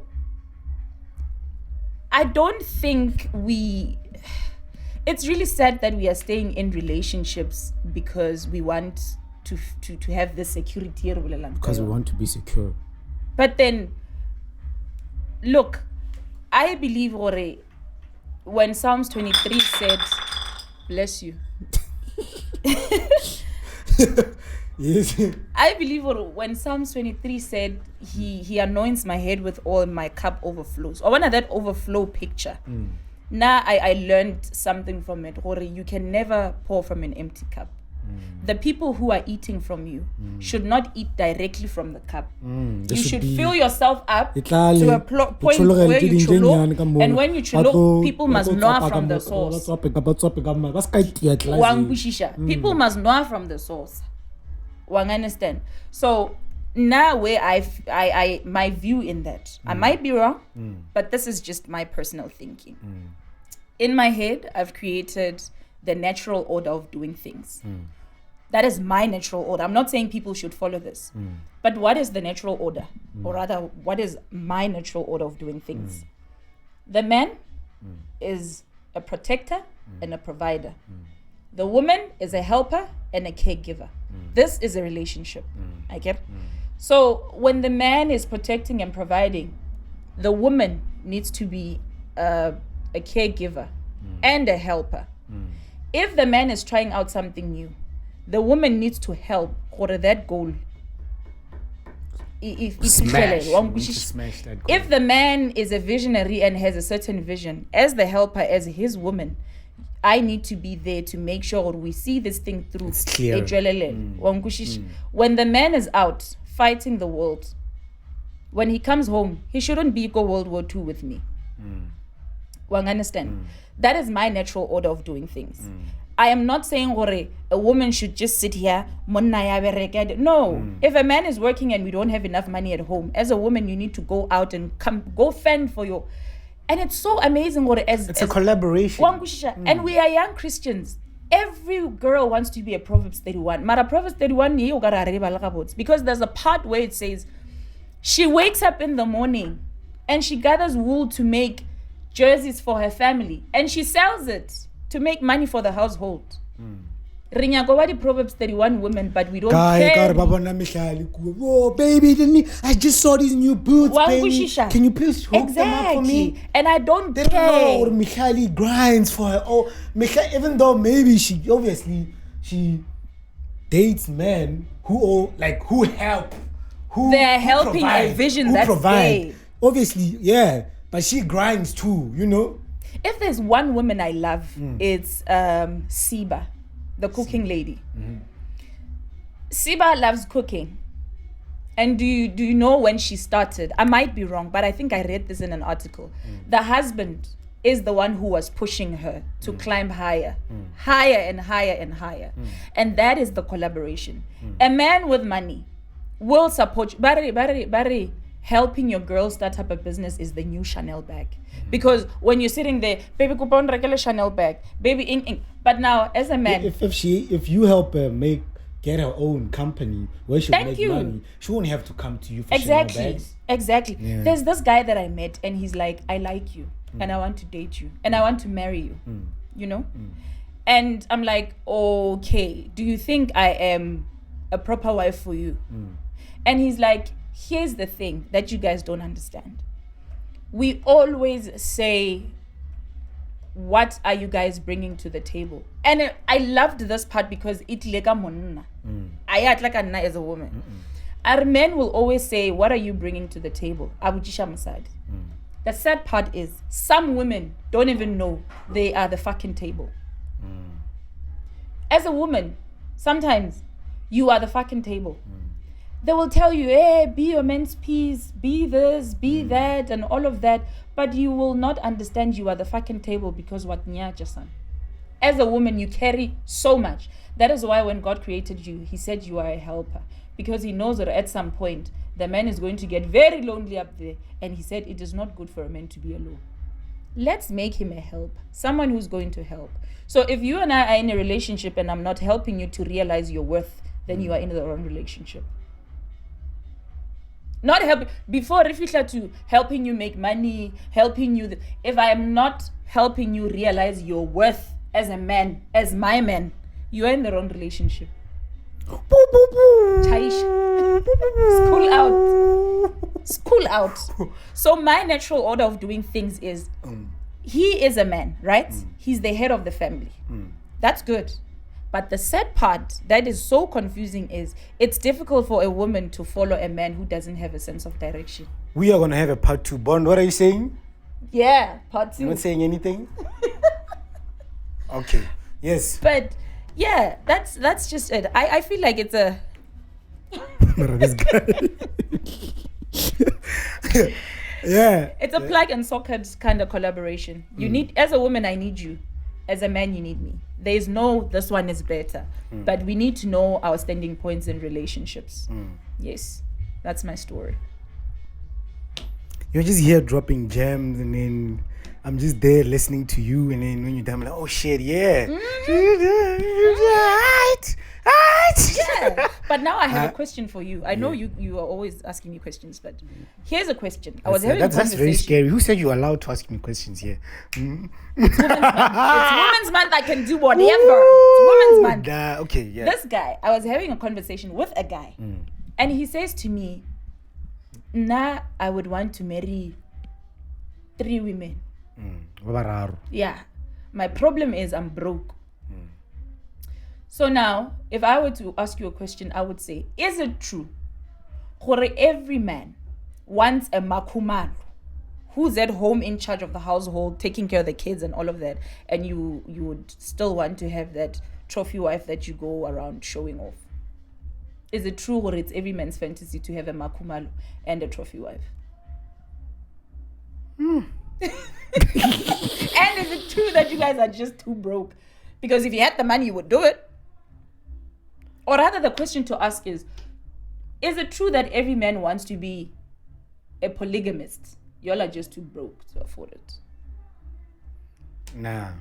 I don't think it's really sad that we are staying in relationships because we want to have this security. Because we want to be secure. But then, look, I believe when Psalms 23 said, bless you. Yes. I believe when Psalms 23 said, he anoints my head with oil, my cup overflows. Or one of that overflow picture. Now I learned something from it. You can never pour from an empty cup. The people who are eating from you should not eat directly from the cup. You should fill yourself up to a point where you chulo, and when you chulo, people must know from the source. People must know from the source. Wang understand? So now where I my view in that, I might be wrong, but this is just my personal thinking. In my head, I've created the natural order of doing things. That is my natural order. I'm not saying people should follow this. But what is the natural order? Or rather, what is my natural order of doing things? The man is a protector and a provider. The woman is a helper and a caregiver. This is a relationship. I get. So when the man is protecting and providing, the woman needs to be a caregiver and a helper. If the man is trying out something new, the woman needs to help for that goal. If the man is a visionary and has a certain vision, as the helper, as his woman, I need to be there to make sure we see this thing through. It's clear. When the man is out fighting the world, when he comes home, he shouldn't go World War II with me. Understand? That is my natural order of doing things. I am not saying a woman should just sit here. No. If a man is working and we don't have enough money at home, as a woman, you need to go out and go fend for your. And it's so amazing. It's a collaboration. And we are young Christians. Every girl wants to be a Proverbs 31. Mara Proverbs 31 because there's a part where it says she wakes up in the morning and she gathers wool to make jerseys for her family and she sells it to make money for the household. Rinyagowadi Proverbs 31 women, but we don't care. Oh, baby, I just saw these new boots, baby. Can you please hook them up for me? And I don't care. They don't know Michali grinds for her. Oh, even though maybe she dates men who help. They're helping provide, a vision that's provide. There. Obviously, yeah. But she grinds too, you know? If there's one woman I love, it's Siba, the cooking lady. Siba loves cooking. And do you know when she started? I might be wrong, but I think I read this in an article. The husband is the one who was pushing her to climb higher and higher and higher. And that is the collaboration. A man with money will support you. Barry, helping your girl start up a business is the new Chanel bag. Because when you're sitting there, baby, coupon regular Chanel bag, baby, ink. But now, as a man, if you help her get her own company where she'll make money, she won't have to come to you for Chanel bags. Exactly. Yeah. There's this guy that I met, and he's like, I like you, and I want to date you, and I want to marry you. You know, and I'm like, okay, do you think I am a proper wife for you? And he's like, here's the thing that you guys don't understand. We always say, what are you guys bringing to the table? And I loved this part because it lega monna. I act like Anna as a woman. Our men will always say, what are you bringing to the table? Abujisha Masad. The sad part is some women don't even know they are the fucking table. As a woman, sometimes you are the fucking table. They will tell you, hey, be your man's piece, be this, be that, and all of that. But you will not understand you are the fucking table because what nya jasan. As a woman, you carry so much. That is why when God created you, he said you are a helper. Because he knows that at some point, the man is going to get very lonely up there. And he said it is not good for a man to be alone. Let's make him a helper. Someone who's going to help. So if you and I are in a relationship and I'm not helping you to realize your worth, then you are in the wrong relationship. Not help before reflector to helping you make money, helping you. If I am not helping you realize your worth as a man, as my man, you are in the wrong relationship. School out. School out. So my natural order of doing things is, he is a man, right? He's the head of the family. That's good. But the sad part that is so confusing is it's difficult for a woman to follow a man who doesn't have a sense of direction. We are going to have a part 2. Bond, what are you saying? Yeah, part 2. You're not saying anything? Okay. Yes. But yeah, that's just it. I feel like it's a... This guy. Yeah. It's a plug and socket kind of collaboration. You need, as a woman, I need you. As a man, you need me. There is no, this one is better. But we need to know our standing points in relationships. Yes, that's my story. You're just here dropping gems, and then I'm just there listening to you, and then when you're done, I'm like, oh shit, yeah. Yeah. But now I have a question for you. I know you are always asking me questions, but here's a question. I was having a conversation. That's very scary. Who said you're allowed to ask me questions here? It's Women's Month. I can do whatever. It's Women's Month. Okay, yeah. This guy, I was having a conversation with a guy, and he says to me, "Nah, I would want to marry 3 women." Yeah. My problem is I'm broke. So now, if I were to ask you a question, I would say, is it true that every man wants a makumalo who's at home in charge of the household, taking care of the kids and all of that, and you would still want to have that trophy wife that you go around showing off? Is it true or it's every man's fantasy to have a makumalo and a trophy wife? And is it true that you guys are just too broke? Because if you had the money, you would do it. Or rather, the question to ask is it true that every man wants to be a polygamist? Y'all are just too broke to afford it. Nah.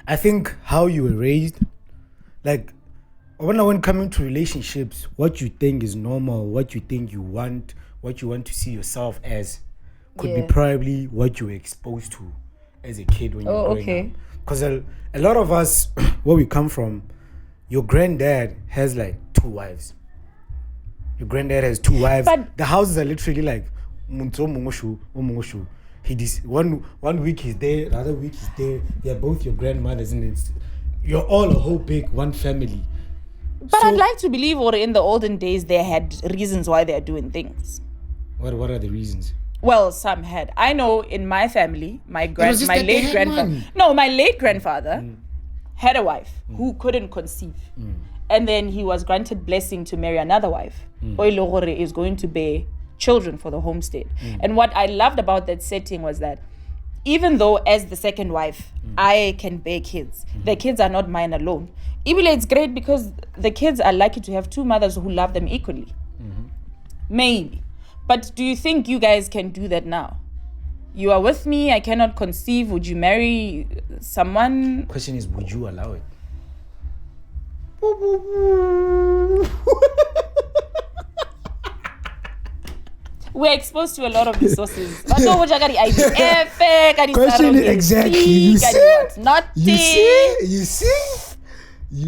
I think how you were raised, like, when coming to relationships, what you think is normal, what you think you want, what you want to see yourself as, could be probably what you were exposed to as a kid when you were growing up. Because a lot of us, where we come from, your granddad has like 2 wives. Your granddad has 2 wives. But the houses are literally like one week he's there, the other week he's there. They're both your grandmothers, and you're all a whole big one family. But I'd like to believe, or in the olden days, they had reasons why they're doing things. What are the reasons? Well, some had. I know in my family, my late grandfather had a wife who couldn't conceive. And then he was granted blessing to marry another wife. Oilogore is going to bear children for the homestead. And what I loved about that setting was that even though as the second wife, I can bear kids, the kids are not mine alone. Ibile, it's great because the kids are lucky to have 2 mothers who love them equally. Maybe. But do you think you guys can do that now? You are with me, I cannot conceive. Would you marry someone? Question is, would you allow it? We're exposed to a lot of resources. Question exactly. You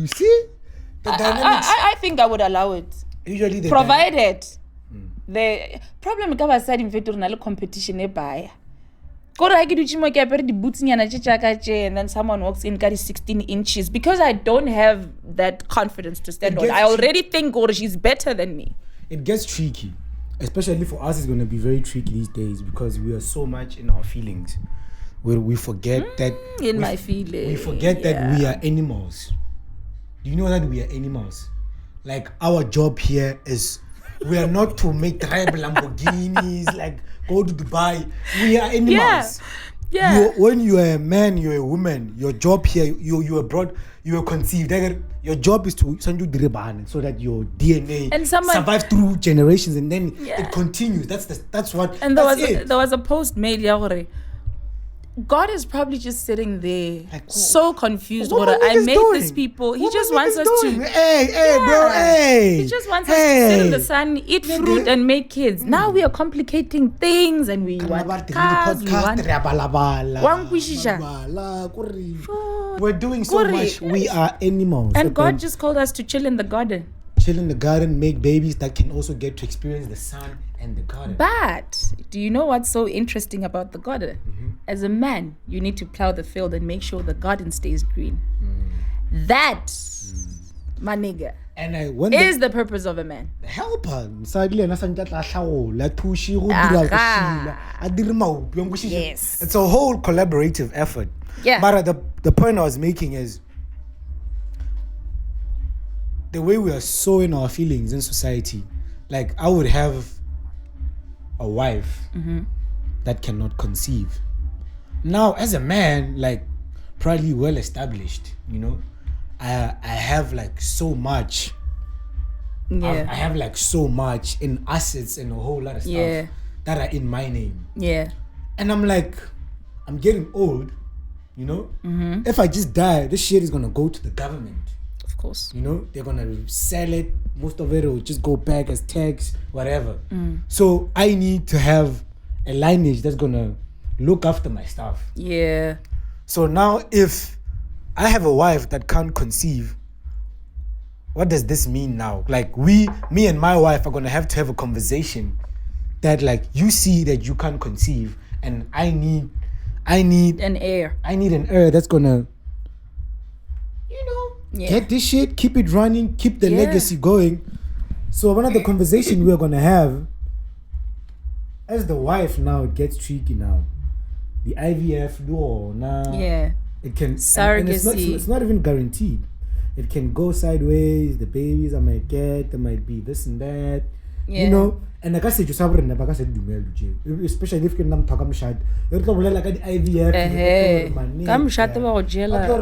see? The dynamics. I think I would allow it. Usually the provided the problem is that in veterinary competition nearby. And then someone walks in, got 16 inches, because I don't have that confidence to stand on. I already think she's better than me. It gets tricky, especially for us. It's going to be very tricky these days because we are so much in our feelings. We forget that my feelings. We forget that we are animals. Do you know that we are animals? Like, our job here is, we are not to make drive Lamborghinis, like go to Dubai. We are animals. Yeah. When you are a man, you're a woman. Your job here, you were brought, you were conceived. Your job is to send you diriban so that your DNA And survives through generations, and then it continues. That's what. And it. there was a post made yesterday. God is probably just sitting there, so confused. What I made these people. He just wants us to. Hey, bro, hey. He just wants us to sit in the sun, eat fruit, and make kids. Now we are complicating things, and we want cars. We're doing so much. We are animals. And God just called us to chill in the garden. Chill in the garden, make babies that can also get to experience the sun and the garden. But do you know what's so interesting about the garden? As a man, you need to plow the field and make sure the garden stays green. That, my nigga, and is the purpose of a man. Helper. Yes. It's a whole collaborative effort. Yeah. But the point I was making is the way we are sowing our feelings in society. Like, I would have a wife that cannot conceive. Now, as a man, like, probably well established, you know, I have like so much. Yeah. I have like so much in assets and a whole lot of stuff that are in my name. Yeah. And I'm like, I'm getting old, you know. If I just die, this shit is gonna go to the government. Of course. You know, they're gonna sell it. Most of it will just go back as tax, whatever. So I need to have a lineage that's gonna look after my stuff. Yeah. So now, if I have a wife that can't conceive, what does this mean now? Like, me and my wife are gonna have to have a conversation that, like, you see that you can't conceive, and I need an heir. I need an heir that's gonna, you know, get this shit, keep it running, keep the legacy going. So one of the conversations we're gonna have, as the wife now, it gets tricky now. The IVF law now. Yeah. It can surrogacy. It's not even guaranteed. It can go sideways. The babies I might get, there might be this and that. Yeah. You know, and like I said, you said especially if you're not talking about you're talking like IVF. Come shut up about jela. So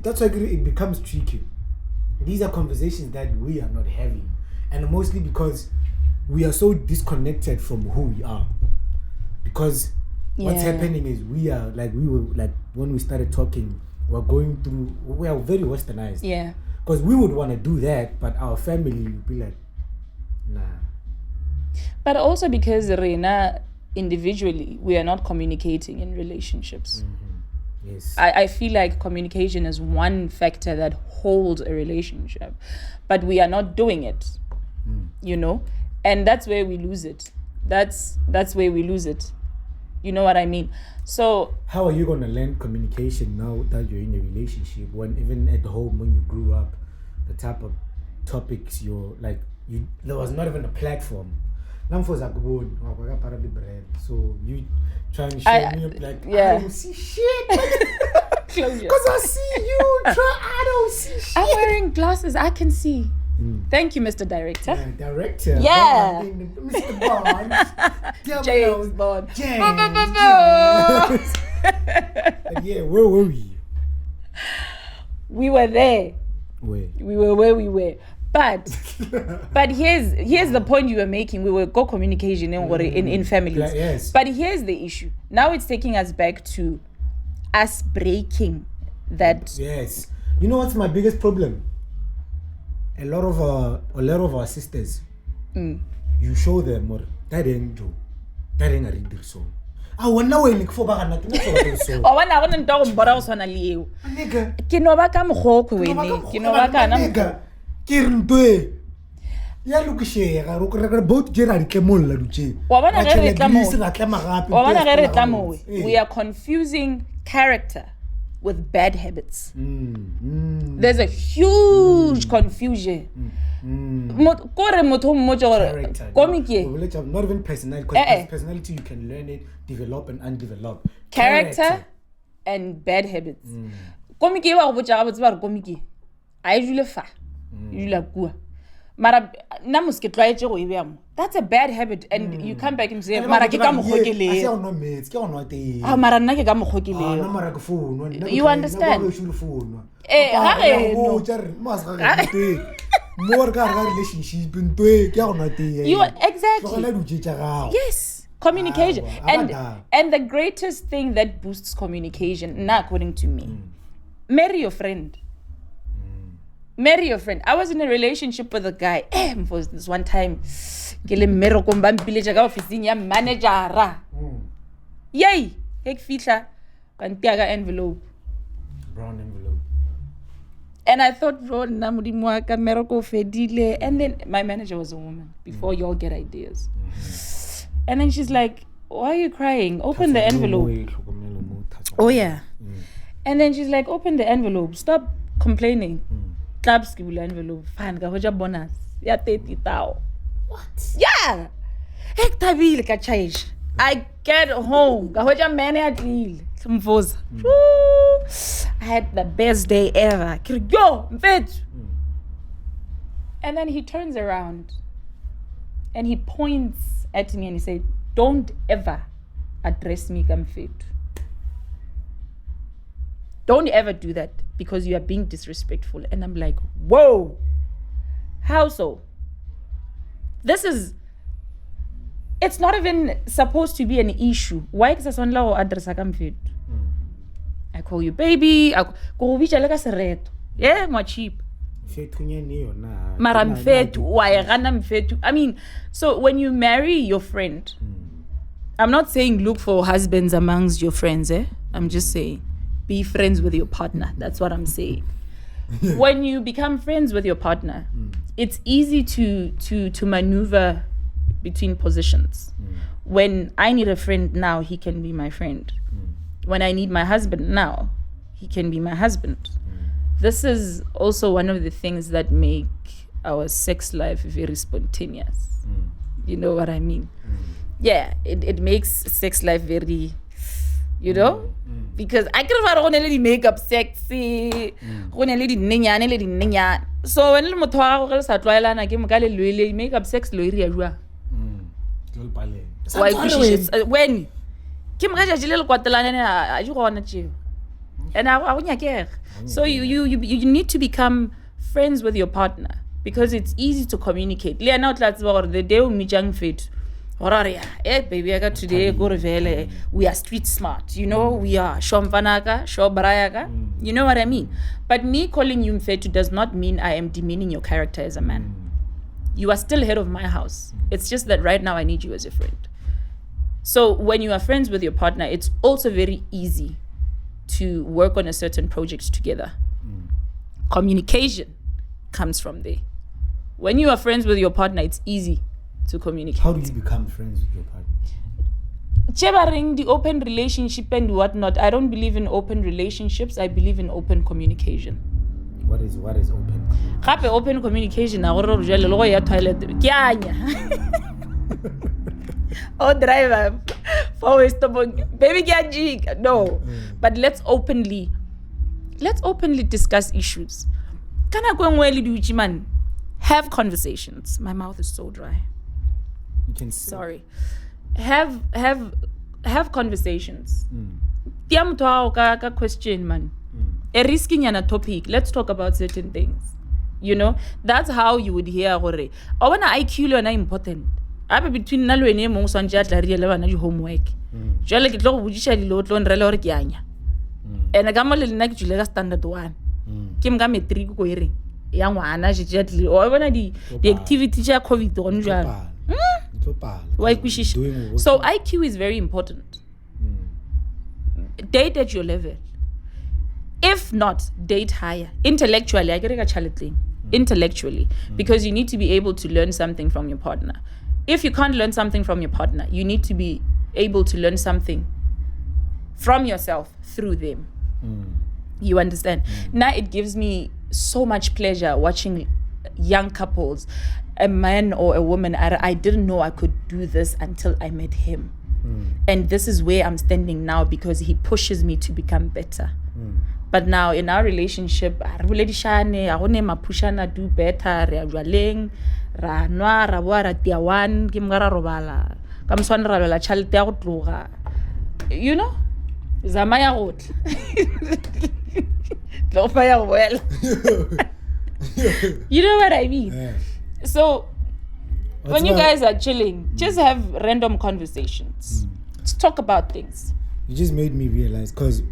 that's why it becomes tricky. These are conversations that we are not having, and mostly because we are so disconnected from who we are. Because what's happening is we were like when we started talking, we are very westernized. Yeah. Because we would want to do that, but our family would be like, nah. But also because Reina, individually, we are not communicating in relationships. Yes. I feel like communication is one factor that holds a relationship, but we are not doing it, you know, and that's where we lose it. That's where we lose it. You know what I mean? So how are you going to learn communication now that you're in a relationship, when even at home when you grew up, the type of topics there was not even a platform. So you trying to show me like I don't see shit. Because I see you I don't see shit. I'm wearing glasses. I can see. Thank you, Mr. Director. Yeah, director. Yeah. Mr. Bond. James Bond. Yeah, where were we? We were there. Where? We were where we were. But here's the point you were making. We were co-communication in families. Yes. But here's the issue. Now it's taking us back to us breaking that. Yes. You know what's my biggest problem? A lot of our sisters, you show them or that ain't do. That ain't a real so. I wanna wait like for baga natin so. O wana go ntwa go mbora go tshwana le eo. Nigga. Ke no ba ka mogokwe wene. Ke no ba kana. Ke re ntwe. Ya lokishega ro re both jera di tlemolla dutse. Wa bona ge re tlamo. We are confusing character with bad habits. There's a huge confusion. Kore motho mmoja Character. komiki. Not even personality, because personality you can learn it, develop and undevelop. Character and bad habits. Komiki wa go botsa ba komiki. I jule fa. Jula kua. Mara na muske tlaetse go ibeamo. That's a bad habit, and you come back and say mara ke ka mogokele. I say no mates, ke ona te. Ah mara nna ke ka mogokele. No mara ke phone. You understand? More relationship you exactly. Yes, communication. And the greatest thing that boosts communication, not according to me, marry your friend. Marry your friend. I was in a relationship with a guy. For this one time, manager. Yay! Take feature and envelope. Brown envelope. And I thought, bro, and then my manager was a woman, before y'all get ideas. And then she's like, why are you crying? Open the envelope. Oh, yeah. And then she's like, open the envelope. Stop complaining. Clubs give you envelope. Fine, gahoja bonus. Yeah, 30,000. What? Yeah. I get home. Gahoja manager. I had the best day ever. And then he turns around and he points at me and he said, don't ever address me kamfetu. Don't ever do that because you are being disrespectful. And I'm like, whoa, how so? It's not even supposed to be an issue. Why is this address kamfetu? I call you baby. I go bicha like a sereto. Yeah, more cheap. Maram fetu. Why ranam fetu? I mean, so when you marry your friend, I'm not saying look for husbands amongst your friends. I'm just saying be friends with your partner. That's what I'm saying. When you become friends with your partner, it's easy to maneuver between positions. When I need a friend now, he can be my friend. When I need my husband now, he can be my husband. This is also one of the things that make our sex life very spontaneous. You know what I mean? Yeah, it makes sex life very, you know? Because I could have only makeup sexy, only ninya. So when you makeup sex, when so you need to become friends with your partner because it's easy to communicate. The day we meet fit. Baby, I got today go revele. We are street smart, you know. We are shomvanaka, shobrayaga. You know what I mean? But me calling you mfetu does not mean I am demeaning your character as a man. You are still head of my house. It's just that right now I need you as a friend. So when you are friends with your partner, it's also very easy to work on a certain project together. Communication comes from there. When you are friends with your partner, it's easy to communicate. How do you become friends with your partner? Chebaring the open relationship and whatnot. I don't believe in open relationships. I believe in open communication. What is open? Open communication. Oh, driver, forward stubborn, baby, get jig. No, but let's openly discuss issues. Can I go well, man? Have conversations. My mouth is so dry. You can sorry. Have conversations. Question, man. A risking and a topic. Let's talk about certain things. You know, that's how you would hear. I want IQ and important. Between nalo ene mo sanja tla re le bana di homework jale ke tlo go budisha dilo tlo nrela hore ke anya ene ka mo le nna ke jule ka standard 1 ke mga matric ko ere ya ngwana je tli o bona di activity ja covid gone jalo why kwishisha. So IQ is very important. Date at your level. If not, date higher. Intellectually, I get a challenge. Intellectually, because you need to be able to learn something from your partner. If you can't learn something from your partner, you need to be able to learn something from yourself through them. You understand? Now it gives me so much pleasure watching young couples, a man or a woman, I didn't know I could do this until I met him. And this is where I'm standing now because he pushes me to become better. But now in our relationship, do better, ra nwa ra boa ra tia one ke mga ra robala ka mswana ra lela tšhalete ya go tloga, you know, zama ya go tla ya go boela. You know what I mean? Yeah. So when you guys are chilling, just have random conversations. Just talk about things. You just made me realize, because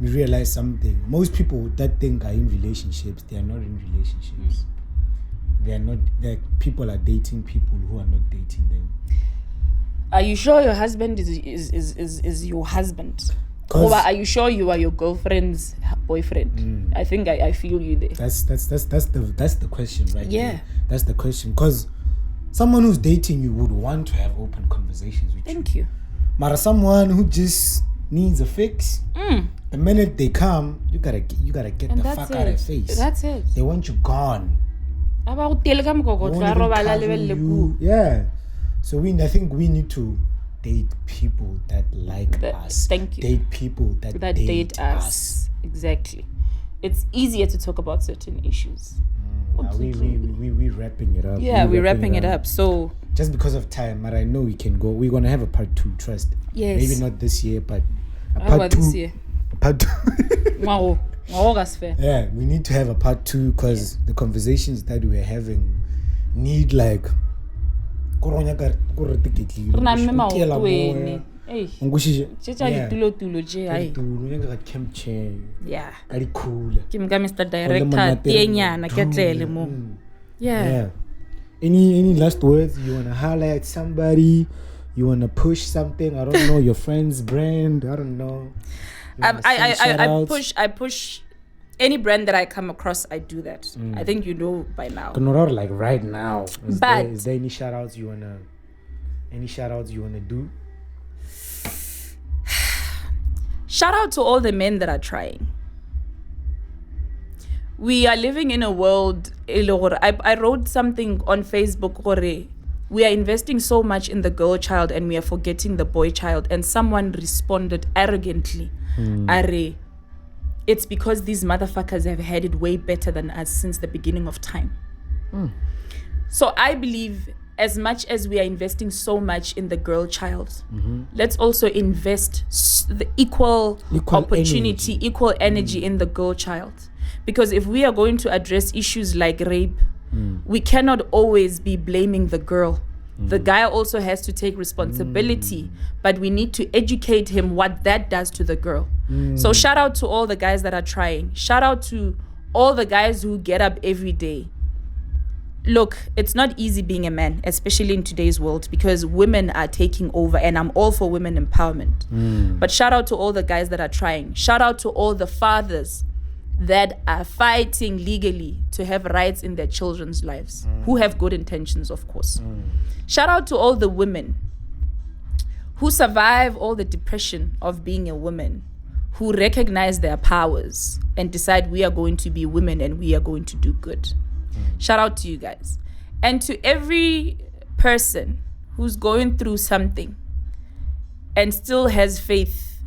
we realize something. Most people that think are in relationships, they are not in relationships. They are not. People are dating people who are not dating them. Are you sure your husband is your husband? Or are you sure you are your girlfriend's boyfriend? I think I feel you there. That's the question, right? Yeah. There. That's the question. Because someone who's dating you would want to have open conversations with you. Thank you. But someone who just needs a fix, the minute they come, you gotta get And the fuck out of their face. That's it. They want you gone. They won't even cover you. Yeah. So I think we need to date people that like us. Thank you. Date people that date us. Exactly. It's easier to talk about certain issues. We wrapping it up. Yeah, we're wrapping it up. So just because of time, but I know we can go. We're gonna have a part 2. Trust. Yes. Maybe not this year, but a How part about 2. this year? Part 2. Wow. That's fair. Yeah, we need to have a part 2 because the conversations that we're having need like. Yeah. Mr. Director, Yeah. Any last words? You wanna highlight somebody? You wanna push something? I don't know, your friend's brand. I don't know. I push any brand that I come across. I do that. I think you know by now. Like right now. Is But there any shout outs you wanna do? Shout out to all the men that are trying. We are living in a world. I wrote something on Facebook. We are investing so much in the girl child and we are forgetting the boy child. And someone responded arrogantly, Are, it's because these motherfuckers have had it way better than us since the beginning of time. So I believe as much as we are investing so much in the girl child, let's also invest the equal opportunity, equal energy in the girl child. Because if we are going to address issues like rape, we cannot always be blaming the girl. The guy also has to take responsibility, but we need to educate him what that does to the girl. So shout out to all the guys that are trying. Shout out to all the guys who get up every day. Look, it's not easy being a man, especially in today's world, because women are taking over, and I'm all for women empowerment. But shout out to all the guys that are trying. Shout out to all the fathers that are fighting legally to have rights in their children's lives, who have good intentions, of course. Shout out to all the women who survive all the depression of being a woman, who recognize their powers and decide we are going to be women and we are going to do good. Shout out to you guys. And to every person who's going through something and still has faith,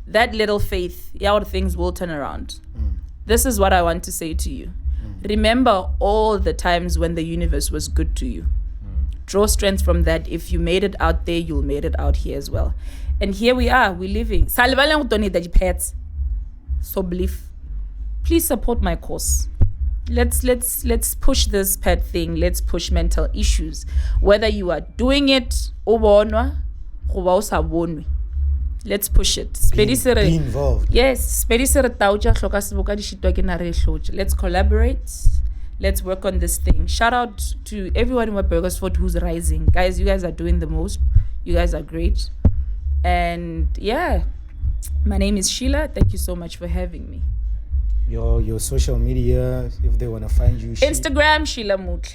that little faith, things will turn around. This is what I want to say to you. Remember all the times when the universe was good to you. Draw strength from that. If you made it out there, you'll made it out here as well. And here we are, we're living. So believe. Please support my cause. Let's push this pet thing. Let's push mental issues. Whether you are doing it or let's push it. Be involved. Yes. Let's collaborate. Let's work on this thing. Shout out to everyone in Burgersford who's rising. Guys, you guys are doing the most. You guys are great. And yeah, my name is Sheila. Thank you so much for having me. Your social media, if they want to find you. Instagram, Sheila Mutle.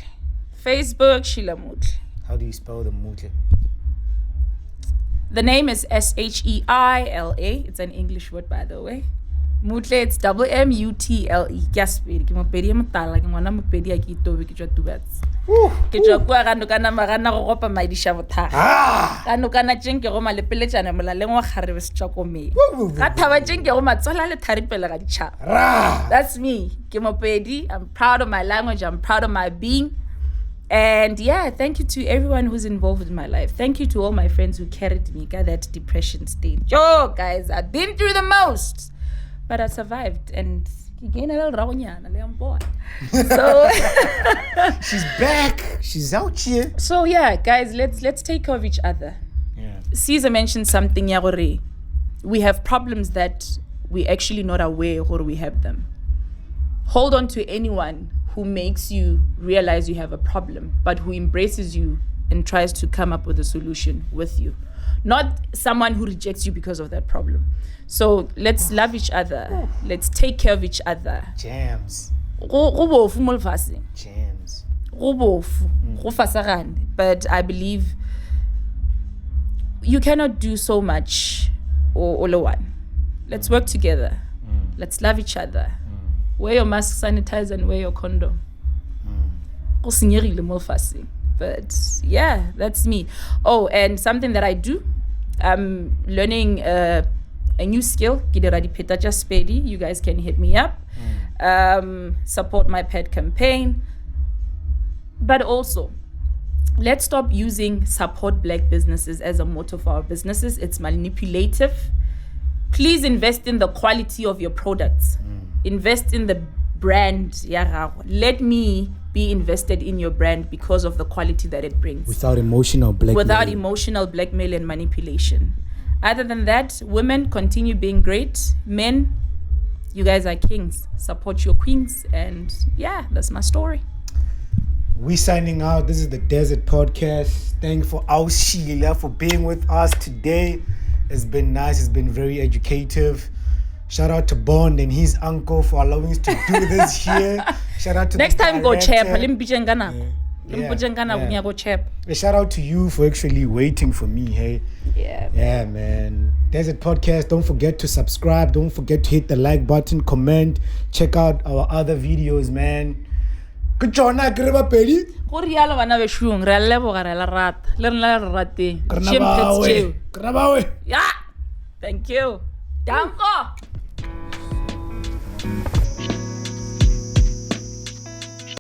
Facebook, Sheila Mutle. How do you spell the Mutle? The name is Sheila. It's an English word, by the way. Mutle, it's Mutle. Yes, baby. Ke mopedi motala, ke ngwana mopedi a ke itobe ke tswa tubats. Ke tswa kwa ga no kana magana go gopa maidisha bothaga. Ka no kana tsheng ke go malepeletsana molaleng wa kgarebe se tswa komeng. Ka thaba tsheng ke go matsola le thari pele ga ditšhaba. That's me. Ke mopedi. I'm proud of my language. I'm proud of my being. And yeah, thank you to everyone who's involved in my life. Thank you to all my friends who carried me, got that depression stage. Yo, guys, I've been through the most, but I survived. And so she's back. She's out here. So yeah, guys, let's take care of each other. Yeah. Caesar mentioned something, Yagore. We have problems that we actually not aware or we have them. Hold on to anyone who makes you realize you have a problem, but who embraces you and tries to come up with a solution with you. Not someone who rejects you because of that problem. So let's love each other. Let's take care of each other. Jams. Jams. But I believe you cannot do so much all alone. Let's work together. Let's love each other. Wear your mask, sanitize, and wear your condom. But yeah, that's me. Oh, and something that I do, I'm learning a new skill. You guys can hit me up. Support my pet campaign. But also, let's stop using support black businesses as a motto for our businesses. It's manipulative. Please invest in the quality of your products. Invest in the brand. Let me be invested in your brand because of the quality that it brings. Without emotional blackmail and manipulation. Other than that, women, continue being great. Men, you guys are kings. Support your queens. And yeah, that's my story. We signing out. This is the Desert Podcast. Thank you for our Sheila for being with us today. It's been nice. It's been very educative. Shout out to Bond and his uncle for allowing us to do this here. Shout out to next time go chap. Go chap. Shout out to you for actually waiting for me. Hey. Yeah, man. Desert Podcast. Don't forget to subscribe. Don't forget to hit the like button, comment. Check out our other videos, man. Good job, Greba Pedi. Yeah. Thank you. Danko.